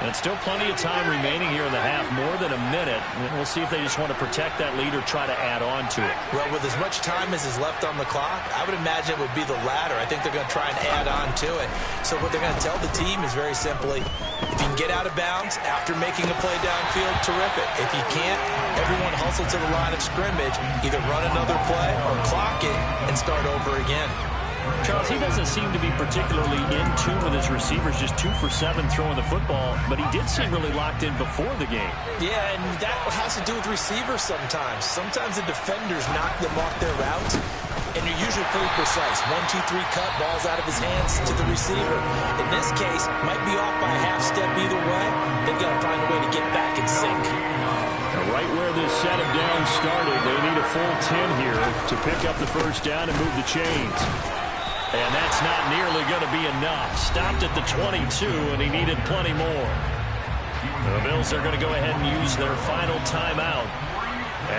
And still plenty of time remaining here in the half, more than a minute. And we'll see if they just want to protect that lead or try to add on to it. Well, with as much time as is left on the clock, I would imagine it would be the latter. I think they're going to try and add on to it. So what they're going to tell the team is very simply, if you can get out of bounds after making a play downfield, terrific. If you can't, everyone hustle to the line of scrimmage, either run another play or clock it and start over again. Charles, he doesn't seem to be particularly in tune with his receivers, just 2 for 7 throwing the football, but he did seem really locked in before the game. Yeah, and that has to do with receivers sometimes. Sometimes the defenders knock them off their route, and you're usually pretty precise. 1, 2, 3 cut, balls out of his hands to the receiver. In this case, might be off by a half step either way. They've got to find a way to get back in sync. Right where this set him down started, they need a full 10 here to pick up the first down and move the chains. And that's not nearly going to be enough. Stopped at the 22, and he needed plenty more. The Bills are going to go ahead and use their final timeout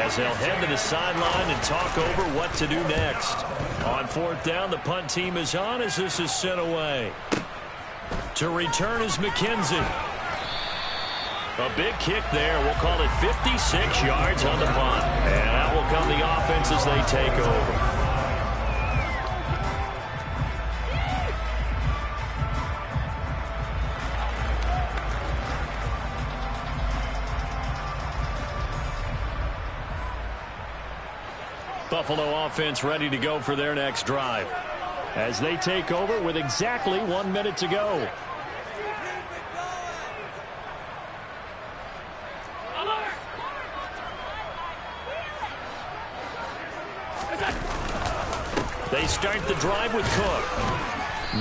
as they'll head to the sideline and talk over what to do next. On 4th down, the punt team is on as this is sent away. To return is McKenzie. A big kick there. We'll call it 56 yards on the punt. And out will come the offense as they take over. Buffalo offense ready to go for their next drive as they take over with exactly 1 minute to go. They start the drive with Cook.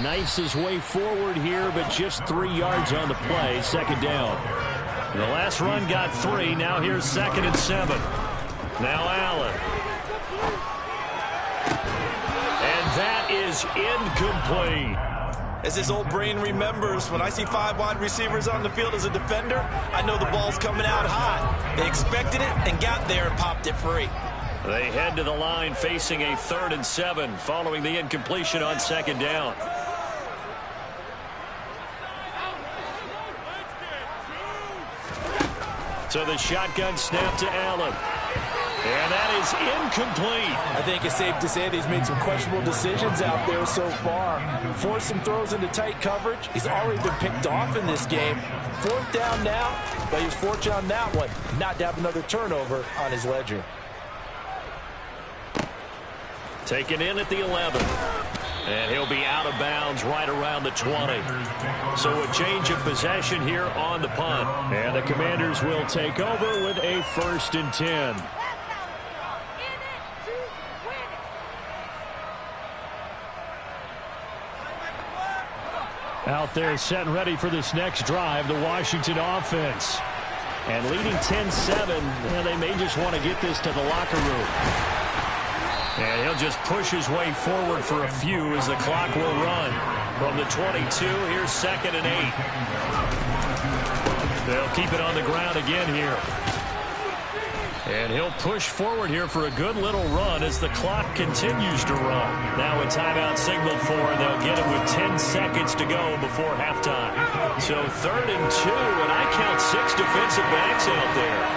Knifes his way forward here, but just 3 yards on the play. Second down. The last run got 3. Now here's 2nd and 7. Now Allen. And that is incomplete. As his old brain remembers, when I see 5 wide receivers on the field as a defender, I know the ball's coming out hot. They expected it and got there and popped it free. They head to the line facing a 3rd and 7 following the incompletion on 2nd down. So the shotgun snap to Allen. And that is incomplete. I think it's safe to say that he's made some questionable decisions out there so far. Forced some throws into tight coverage. He's already been picked off in this game. 4th down now, but he was fortunate on that one not to have another turnover on his ledger. Taken in at the 11. And he'll be out of bounds right around the 20. So a change of possession here on the punt. And the Commanders will take over with a 1st and 10. Out there set and ready for this next drive, the Washington offense. And leading 10-7, they may just want to get this to the locker room. And he'll just push his way forward for a few as the clock will run. From the 22, here's 2nd and 8. They'll keep it on the ground again here. And he'll push forward here for a good little run as the clock continues to run. Now a timeout signaled for, and they'll get it with 10 seconds to go before halftime. So 3rd and 2, and I count 6 defensive backs out there.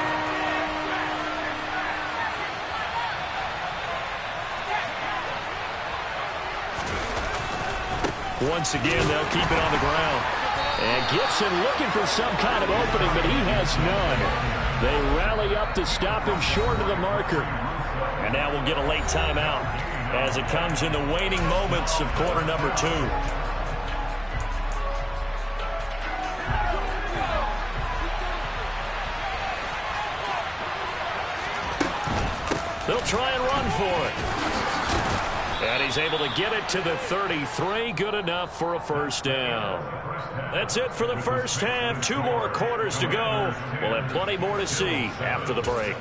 Once again, they'll keep it on the ground. And Gibson looking for some kind of opening, but he has none. They rally up to stop him short of the marker. And now we'll get a late timeout as it comes in the waning moments of quarter number 2. They'll try and run for it. And he's able to get it to the 33. Good enough for a first down. That's it for the first half. 2 more quarters to go. We'll have plenty more to see after the break.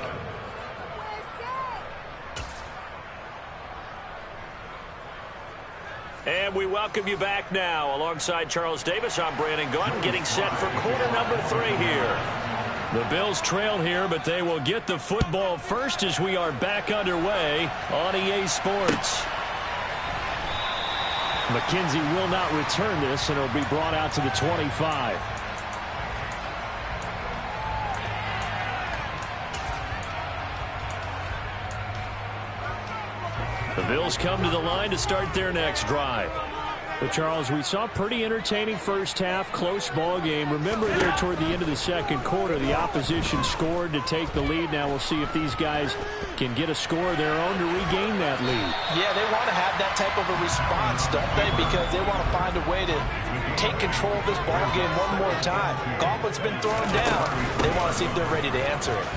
And we welcome you back now. Alongside Charles Davis, I'm Brandon Gaudin, getting set for quarter number 3 here. The Bills trail here, but they will get the football first as we are back underway on EA Sports. McKenzie will not return this, and it'll be brought out to the 25. The Bills come to the line to start their next drive. But, Charles, we saw a pretty entertaining first half, close ball game. Remember there toward the end of the second quarter, the opposition scored to take the lead. Now we'll see if these guys can get a score of their own to regain that lead. Yeah, they want to have that type of a response, don't they? Because they want to find a way to take control of this ball game one more time. Gauntlet's been thrown down. They want to see if they're ready to answer it.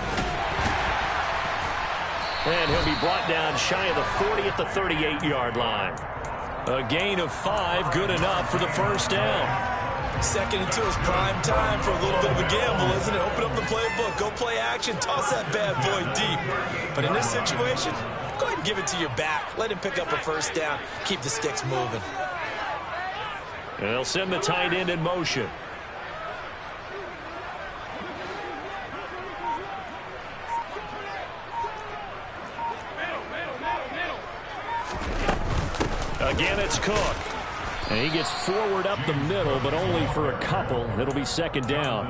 And he'll be brought down shy of the 40 at the 38-yard line. A gain of 5, good enough for the first down. 2nd and 2 is prime time for a little bit of a gamble, isn't it? Open up the playbook, go play action, toss that bad boy deep. But in this situation, go ahead and give it to your back. Let him pick up a first down. Keep the sticks moving. And they'll send the tight end in motion. Again, it's Cook. And he gets forward up the middle, but only for a couple. It'll be 2nd down.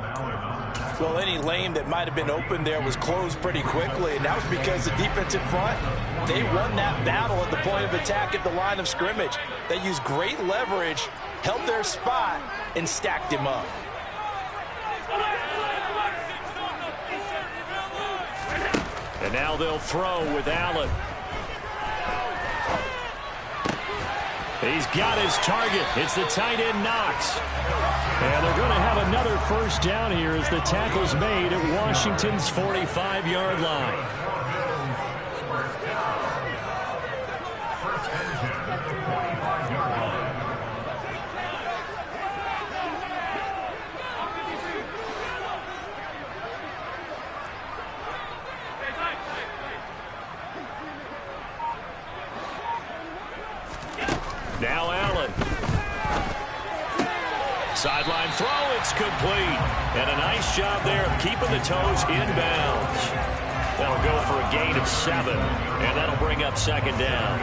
Well, any lane that might have been open there was closed pretty quickly, and that was because the defensive front, they won that battle at the point of attack at the line of scrimmage. They used great leverage, held their spot, and stacked him up. And now they'll throw with Allen. He's got his target. It's the tight end, Knox. And they're going to have another first down here as the tackle's made at Washington's 45-yard line. Now Allen. Sideline throw, it's complete. And a nice job there of keeping the toes inbounds. That'll go for a gain of 7, and that'll bring up 2nd down.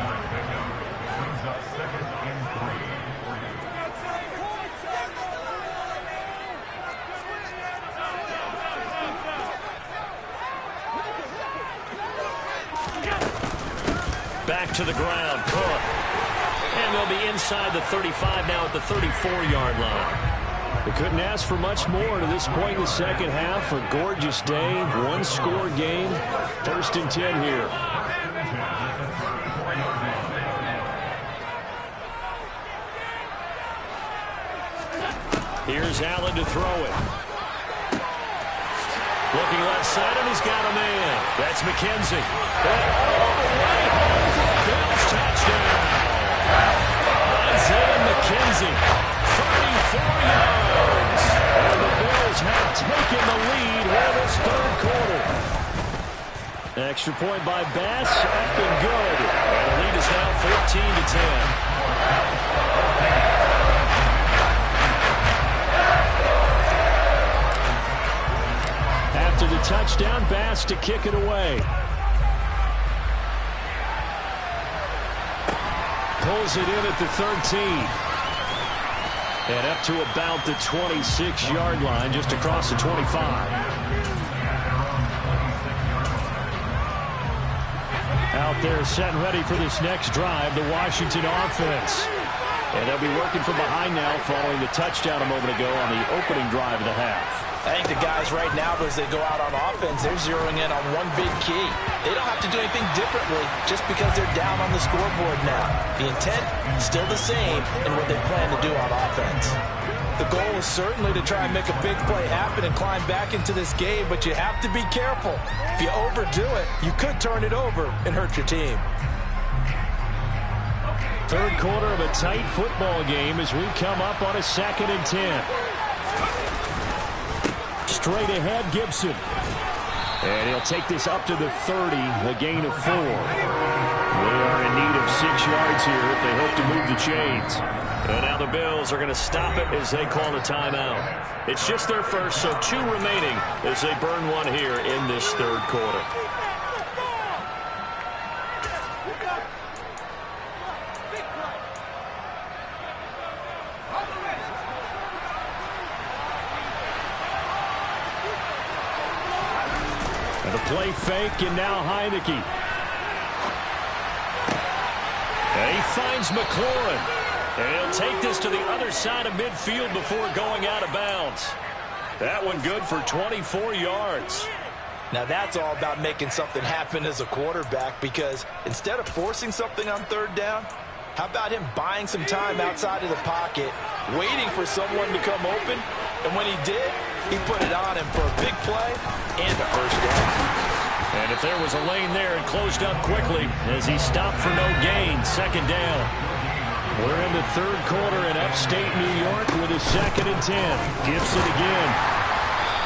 Back to the ground, Cook. And they'll be inside the 35 now at the 34-yard line. They couldn't ask for much more to this point in the second half. A gorgeous day, one-score game. 1st and 10 here. Here's Allen to throw it. Looking left side, and he's got a man. That's McKenzie. And all the way home for a Bills touchdown. Isaiah McKenzie, 34 yards. And the Bills have taken the lead here this 3rd quarter. Extra point by Bass, up and good. And the lead is now 14-10. after the touchdown. Bass to kick it away. Pulls it in at the 13. And up to about the 26-yard line, just across the 25. Out there set and ready for this next drive, the Washington offense. And they'll be working from behind now following the touchdown a moment ago on the opening drive of the half. I think the guys right now, as they go out on offense, they're zeroing in on one big key. They don't have to do anything differently just because they're down on the scoreboard now. The intent is still the same in what they plan to do on offense. The goal is certainly to try and make a big play happen and climb back into this game, but you have to be careful. If you overdo it, you could turn it over and hurt your team. Third quarter of a tight football game as we come up on a 2nd and 10. Straight ahead, Gibson. And he'll take this up to the 30, a gain of 4. They are in need of 6 yards here if they hope to move the chains. And now the Bills are going to stop it as they call a timeout. It's just their first, so 2 remaining as they burn one here in this third quarter. And a play fake, and now Heineke. And he finds McLaurin. And he'll take this to the other side of midfield before going out of bounds. That one good for 24 yards. Now that's all about making something happen as a quarterback, because instead of forcing something on third down, how about him buying some time outside of the pocket, waiting for someone to come open, and when he did, he put it on him for a big play and a first down. And if there was a lane there, it closed up quickly as he stopped for no gain. 2nd down. We're in the third quarter in upstate New York with a 2nd and 10. Gibson again.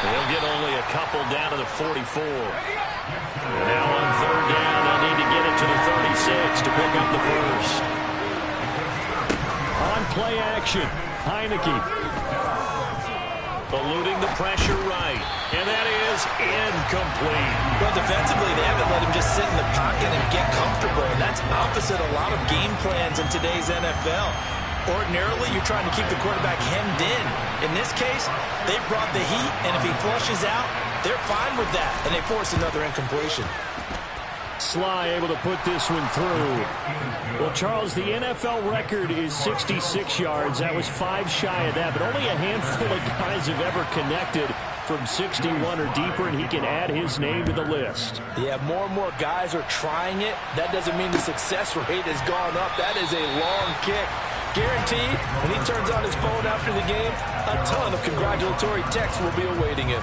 They'll get only a couple down to the 44. And now on third down, they'll need to get it to the 36 to pick up the first. On play action, Heineke. Eluding the pressure right. And that is incomplete. Well, defensively, they haven't let him just sit in the pocket and get comfortable. And that's opposite a lot of game plans in today's NFL. Ordinarily, you're trying to keep the quarterback hemmed in. In this case, they brought the heat, and if he flushes out, they're fine with that. And they force another incompletion. Sly able to put this one through. Well, Charles, the NFL record is 66 yards. That was 5 shy of that, but only a handful of guys have ever connected from 61 or deeper, and he can add his name to the list. Yeah, more and more guys are trying it. That doesn't mean the success rate has gone up. That is a long kick. Guaranteed, when he turns on his phone after the game, a ton of congratulatory texts will be awaiting him.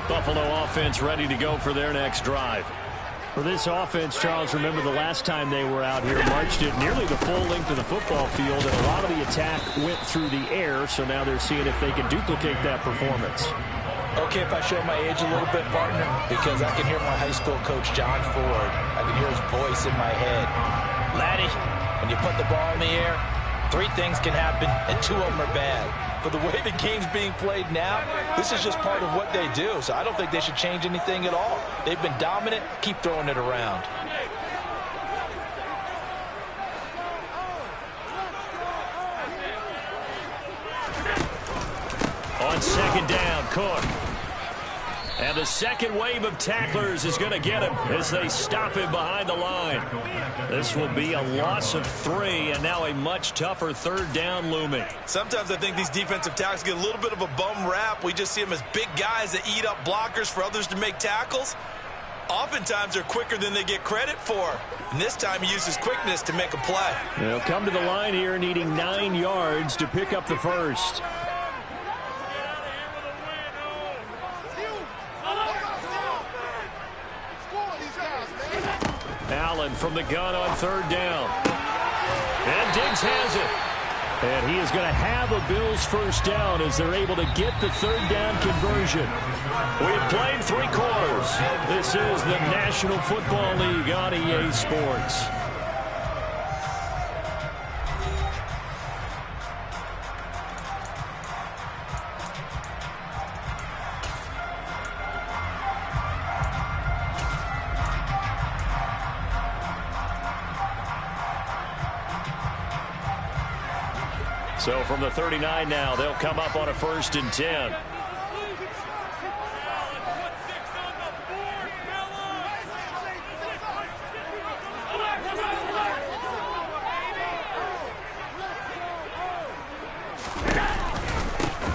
Buffalo offense ready to go for their next drive. For this offense, Charles, remember the last time they were out here, marched it nearly the full length of the football field, and a lot of the attack went through the air, so now they're seeing if they can duplicate that performance. Okay, if I show my age a little bit, partner, because I can hear my high school coach, John Ford. I can hear his voice in my head. Laddie, when you put the ball in the air, 3 things can happen, and 2 of them are bad. But the way the game's being played now, this is just part of what they do. So I don't think they should change anything at all. They've been dominant. Keep throwing it around. On 2nd down, Cook. And the second wave of tacklers is going to get him as they stop him behind the line. This will be a loss of 3, and now a much tougher third down looming. Sometimes I think these defensive tackles get a little bit of a bum rap. We just see them as big guys that eat up blockers for others to make tackles. Oftentimes they're quicker than they get credit for. And this time he uses quickness to make a play. They'll come to the line here needing 9 yards to pick up the first. Allen from the gun on third down. And Diggs has it. And he is going to have a Bills first down as they're able to get the third down conversion. We've played 3 quarters. This is the National Football League on EA Sports. So from the 39 now, they'll come up on a 1st and 10.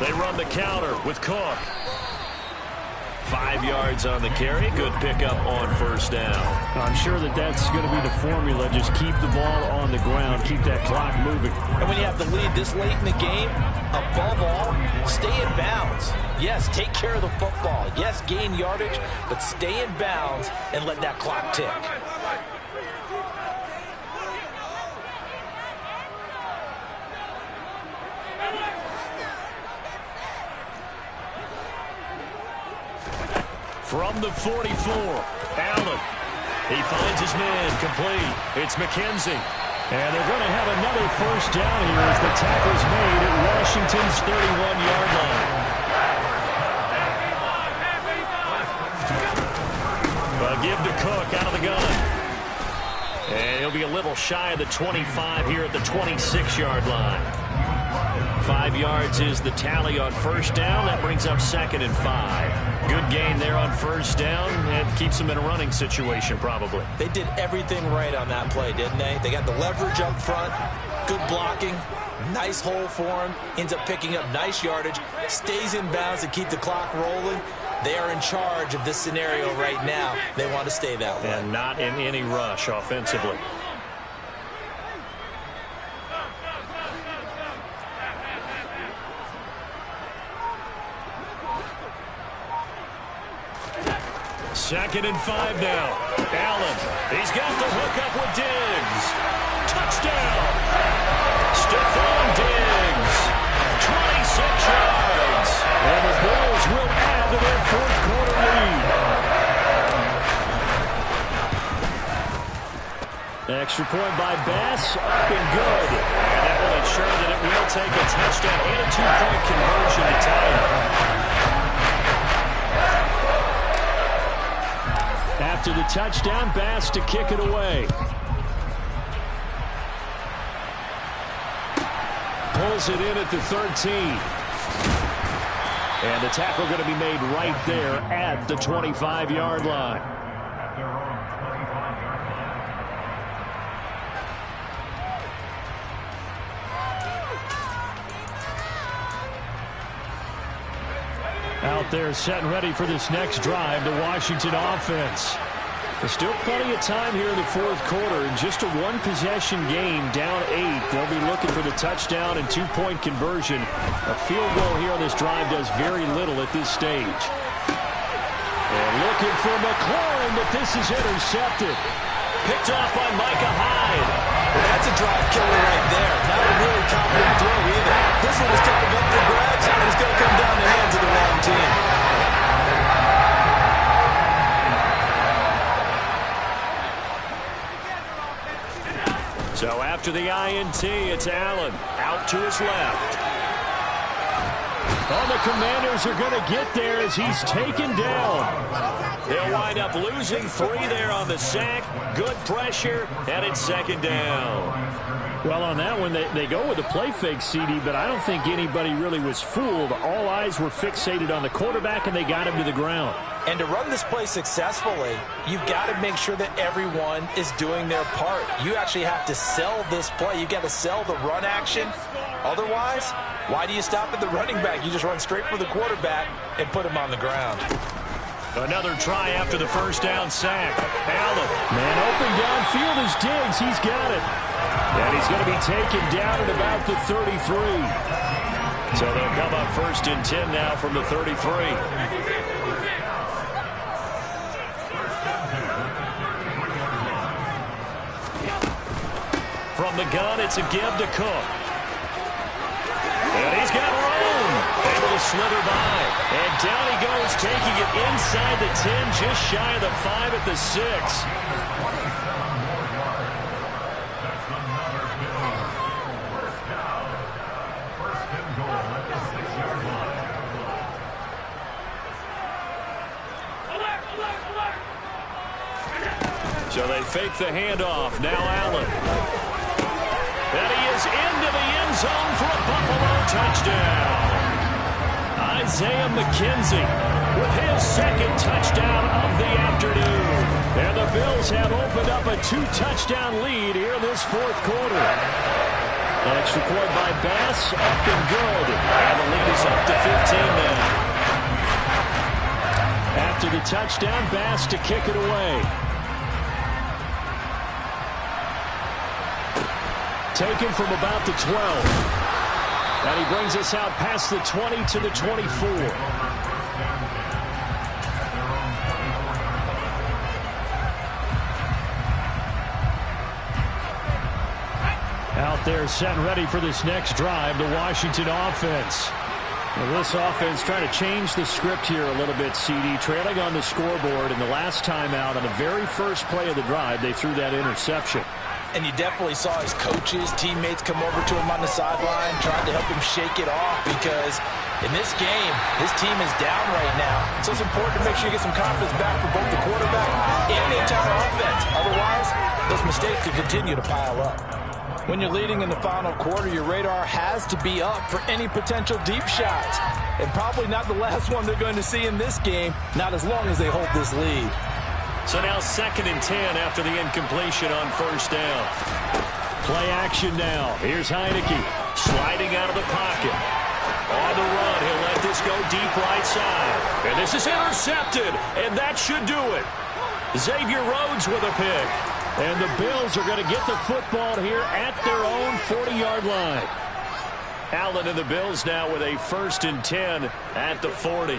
They run the counter with Cook. 5 yards on the carry. Good pickup on 1st down. I'm sure that's going to be the formula. Just keep the ball on the ground. Keep that clock moving. And when you have the lead this late in the game, above all, stay in bounds. Yes, take care of the football. Yes, gain yardage, but stay in bounds and let that clock tick. From the 44, Allen. He finds his man complete. It's McKenzie. And they're going to have another 1st down here as the tackle's made at Washington's 31-yard line. Give to Cook out of the gun. And he'll be a little shy of the 25 here at the 26-yard line. 5 yards is the tally on 1st down. That brings up 2nd and 5. Good gain there on 1st down. And keeps them in a running situation probably. They did everything right on that play, didn't they? They got the leverage up front. Good blocking. Nice hole for him. Ends up picking up nice yardage. Stays in bounds to keep the clock rolling. They are in charge of this scenario right now. They want to stay that way. And not in any rush offensively. Second and 5 now. Allen. He's got the hook up with Diggs. Touchdown. Stephon Diggs. 26 yards. And the Bills will add to their 4th quarter lead. Extra point by Bass. Up and good. And that will ensure that it will take a touchdown and a 2-point conversion to tie it. After the touchdown, Bass to kick it away. Pulls it in at the 13. And the tackle going to be made right there at the 25-yard line. Out there set and ready for this next drive, the Washington offense. There's still plenty of time here in the 4th quarter. In just a 1-possession game, down 8. They'll be looking for the touchdown and 2-point conversion. A field goal here on this drive does very little at this stage. And looking for McLaurin, but this is intercepted. Picked off by Micah Hyde. Well, that's a drive killer right there. Not a really confident throw either. This one is kind of up for grabs, and it's going to come down the hands of the wrong team. So after the INT, it's Allen out to his left. Oh, the Commanders are going to get there as he's taken down. They'll wind up losing 3 there on the sack. Good pressure, and it's 2nd down. Well, on that one, they go with a play fake, CD, but I don't think anybody really was fooled. All eyes were fixated on the quarterback, and they got him to the ground. And to run this play successfully, you've got to make sure that everyone is doing their part. You actually have to sell this play. You've got to sell the run action. Otherwise, why do you stop at the running back? You just run straight for the quarterback and put him on the ground. Another try after the 1st down sack. Allen. Man open downfield is Diggs. He's got it. And he's going to be taken down at about the 33. So they'll come up 1st and 10 now from the 33. From the gun, it's a give to Cook. And he's got room. Able to slither by. And down he goes, taking it inside the 10, just shy of the 5 at the 6. So they fake the handoff. Now Allen. And he is into the end zone for a Buffalo touchdown. Isaiah McKenzie with his second touchdown of the afternoon. And the Bills have opened up a 2-touchdown lead here in this fourth quarter. An extra point by Bass, up and good. And the lead is up to 15 now. After the touchdown, Bass to kick it away. Taken from about the 12. And he brings us out past the 20 to the 24. Out there set and ready for this next drive, the Washington offense. Well, this offense trying to change the script here a little bit, CD. Trailing on the scoreboard, and the last time out on the very first play of the drive, they threw that interception. And you definitely saw his coaches, teammates come over to him on the sideline, trying to help him shake it off, because in this game, his team is down right now. So it's important to make sure you get some confidence back for both the quarterback and the entire offense. Otherwise, those mistakes could continue to pile up. When you're leading in the final quarter, your radar has to be up for any potential deep shots. And probably not the last one they're going to see in this game, not as long as they hold this lead. So now 2nd and 10 after the incompletion on first down. Play action now. Here's Heineke sliding out of the pocket. On the run, he'll let this go deep right side. And this is intercepted, and that should do it. Xavier Rhodes with a pick. And the Bills are going to get the football here at their own 40-yard line. Allen and the Bills now with a 1st and 10 at the 40.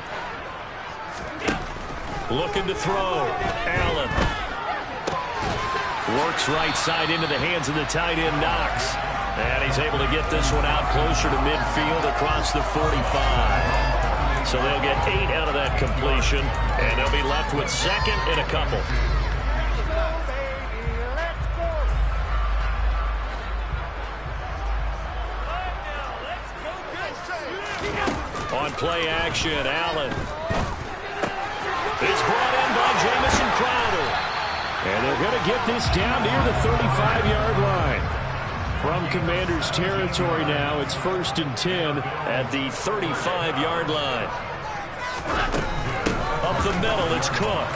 Looking to throw. Allen. Works right side into the hands of the tight end, Knox. And he's able to get this one out closer to midfield across the 45. So they'll get 8 out of that completion, and they'll be left with 2nd and a couple. On play action, Allen is brought in by Jamison Crowder. And they're going to get this down near the 35-yard line. From Commanders territory now, it's 1st and 10 at the 35-yard line. Up the middle, it's Cook.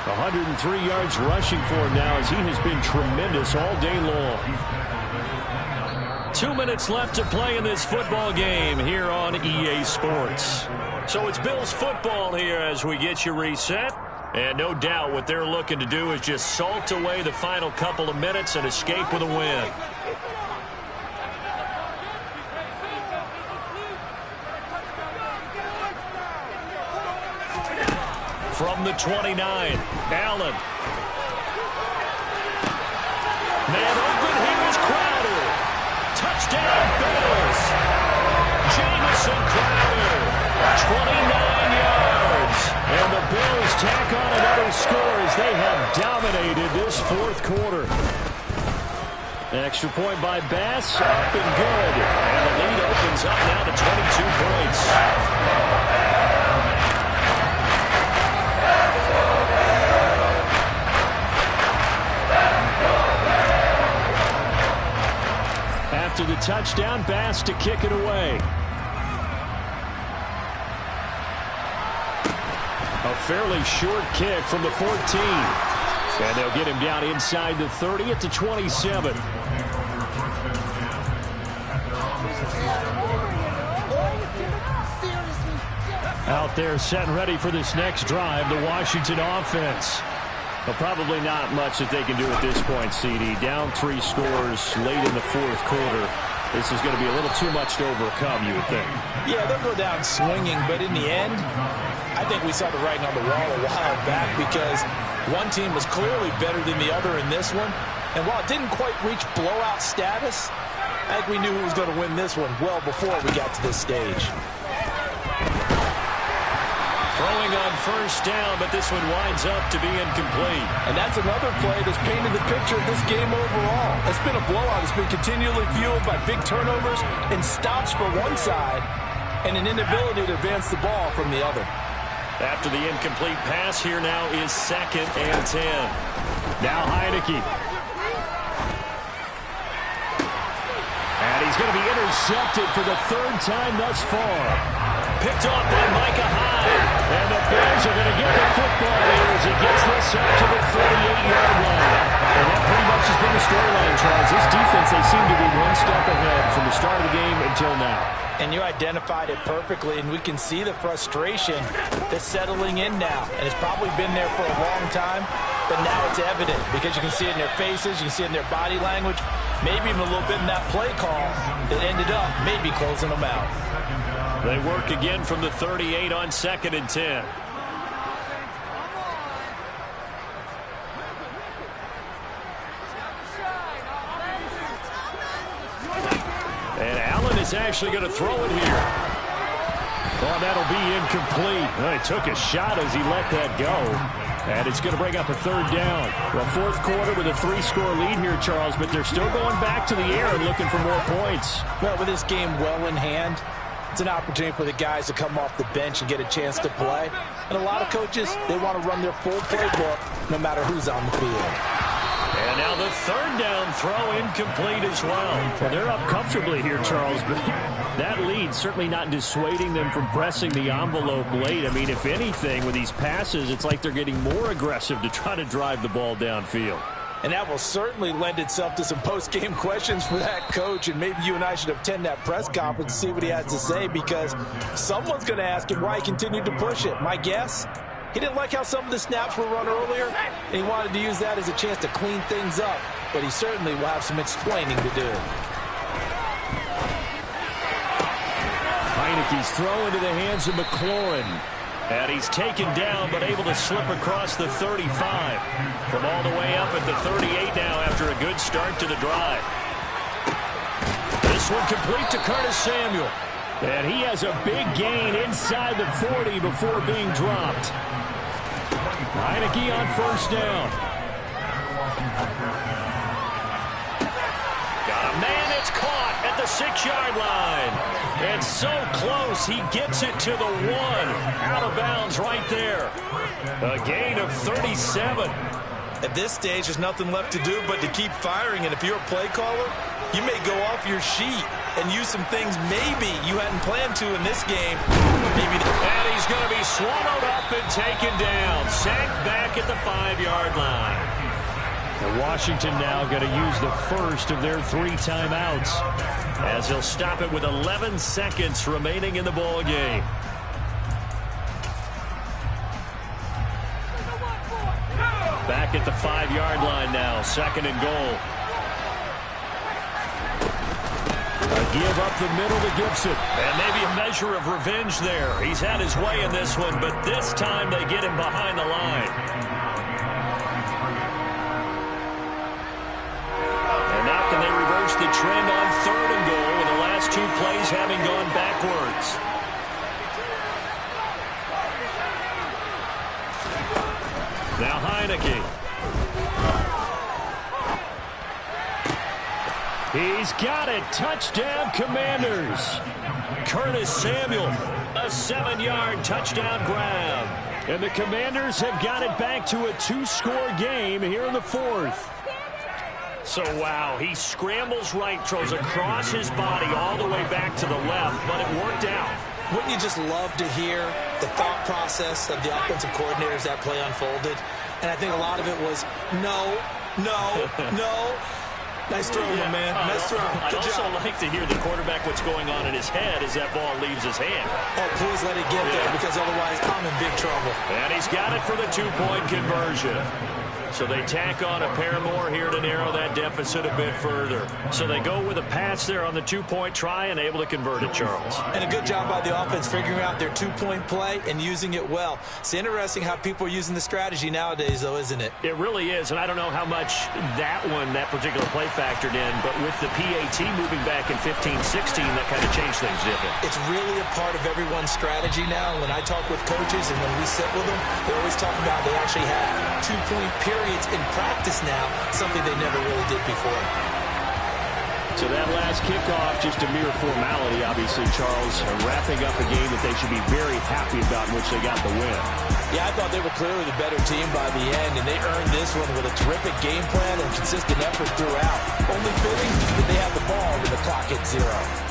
103 yards rushing for him now as he has been tremendous all day long. 2 minutes left to play in this football game here on EA Sports. So it's Bills football here as we get you reset. And no doubt what they're looking to do is just salt away the final couple of minutes and escape with a win. From the 29, Allen. Man open, here is Crowder. Touchdown, Bills. Jamison Crowder, 29 yards. And the Bills tack on another score as they have dominated this fourth quarter. An extra point by Bass, up and good. And the lead opens up now to 22 points. After the touchdown, Bass to kick it away. A fairly short kick from the 14. And they'll get him down inside the 30 at the 27. Out there set and ready for this next drive, the Washington offense. Well, probably not much that they can do at this point, CD. Down 3 scores late in the fourth quarter. This is going to be a little too much to overcome, you would think. Yeah, they'll go down swinging, but in the end, I think we saw the writing on the wall a while back because one team was clearly better than the other in this one. And while it didn't quite reach blowout status, I think we knew who was going to win this one well before we got to this stage. Throwing on first down, but this one winds up to be incomplete. And that's another play that's painted the picture of this game overall. It's been a blowout. It's been continually fueled by big turnovers and stops for one side and an inability to advance the ball from the other. After the incomplete pass, here now is 2nd and 10. Now Heineke. going to be intercepted for the third time thus far. Picked off by Micah Hyde. And the Bears are going to get the football here as he gets this up to the 38-yard line. And that pretty much has been the storyline, Charles. This defense, they seem to be one step ahead from the start of the game until now. And you identified it perfectly, and we can see the frustration that's settling in now. And it's probably been there for a long time, but now it's evident because you can see it in their faces, you can see it in their body language, maybe even a little bit in that play call that ended up maybe closing them out. They work again from the 38 on 2nd and 10. And Allen is actually going to throw it here. Oh, that'll be incomplete. Well, he took a shot as he let that go. And it's going to bring up a 3rd down. Well, 4th quarter with a 3-score lead here, Charles, but they're still going back to the air and looking for more points. Well, with this game well in hand, it's an opportunity for the guys to come off the bench and get a chance to play. And a lot of coaches, they want to run their full playbook no matter who's on the field. And now the 3rd down throw incomplete as well. Well, they're up comfortably here, Charles, but that lead certainly not dissuading them from pressing the envelope late. I mean, if anything, with these passes, it's like they're getting more aggressive to try to drive the ball downfield. And that will certainly lend itself to some post-game questions for that coach. And maybe you and I should attend that press conference and see what he has to say, because someone's going to ask him why he continued to push it. My guess, he didn't like how some of the snaps were run earlier, and he wanted to use that as a chance to clean things up. But he certainly will have some explaining to do. Heineke's throw into the hands of McLaurin. And he's taken down, but able to slip across the 35. From all the way up at the 38 now after a good start to the drive. This one complete to Curtis Samuel. And he has a big gain inside the 40 before being dropped. Heineke on 1st down. Got a man, it's caught at the 6-yard line. And so close, he gets it to the 1. Out of bounds right there. A gain of 37. At this stage, there's nothing left to do but to keep firing. And if you're a play caller, you may go off your sheet and use some things maybe you hadn't planned to in this game. And he's going to be swallowed up and taken down. Sacked back at the 5-yard line. And Washington now going to use the first of their 3 timeouts, as he'll stop it with 11 seconds remaining in the ball game. Back at the 5-yard line now, 2nd and goal. A give up the middle to Gibson. And maybe a measure of revenge there. He's had his way in this one, but this time they get him behind the line. And now can they reverse the trend on 3rd and goal with the last 2 plays having gone backwards? Now Heineke. He's got it. Touchdown, Commanders. Curtis Samuel, a 7-yard touchdown grab. And the Commanders have got it back to a 2-score game here in the 4th. So, wow, he scrambles right, throws across his body all the way back to the left, but it worked out. Wouldn't you just love to hear the thought process of the offensive coordinators that play unfolded? And I think a lot of it was, no. Nice throw, my man. Nice throw. I'd also like to hear the quarterback what's going on in his head as that ball leaves his hand. Oh, please let it get there, because otherwise I'm in big trouble. And he's got it for the 2-point conversion. So they tack on a pair more here to narrow that deficit a bit further. So they go with a pass there on the 2-point try and able to convert it, Charles. And a good job by the offense figuring out their 2-point play and using it well. It's interesting how people are using the strategy nowadays, though, isn't it? It really is, and I don't know how much that particular play factored in, but with the PAT moving back in 15-16, that kind of changed things, didn't it? It's really a part of everyone's strategy now. When I talk with coaches and when we sit with them, they always talk about they actually have 2-point periods in practice now, something they never really did before. So that last kickoff, just a mere formality, obviously, Charles, wrapping up a game that they should be very happy about in which they got the win. Yeah, I thought they were clearly the better team by the end, and they earned this one with a terrific game plan and consistent effort throughout. Only fitting that they had the ball with the clock at 0.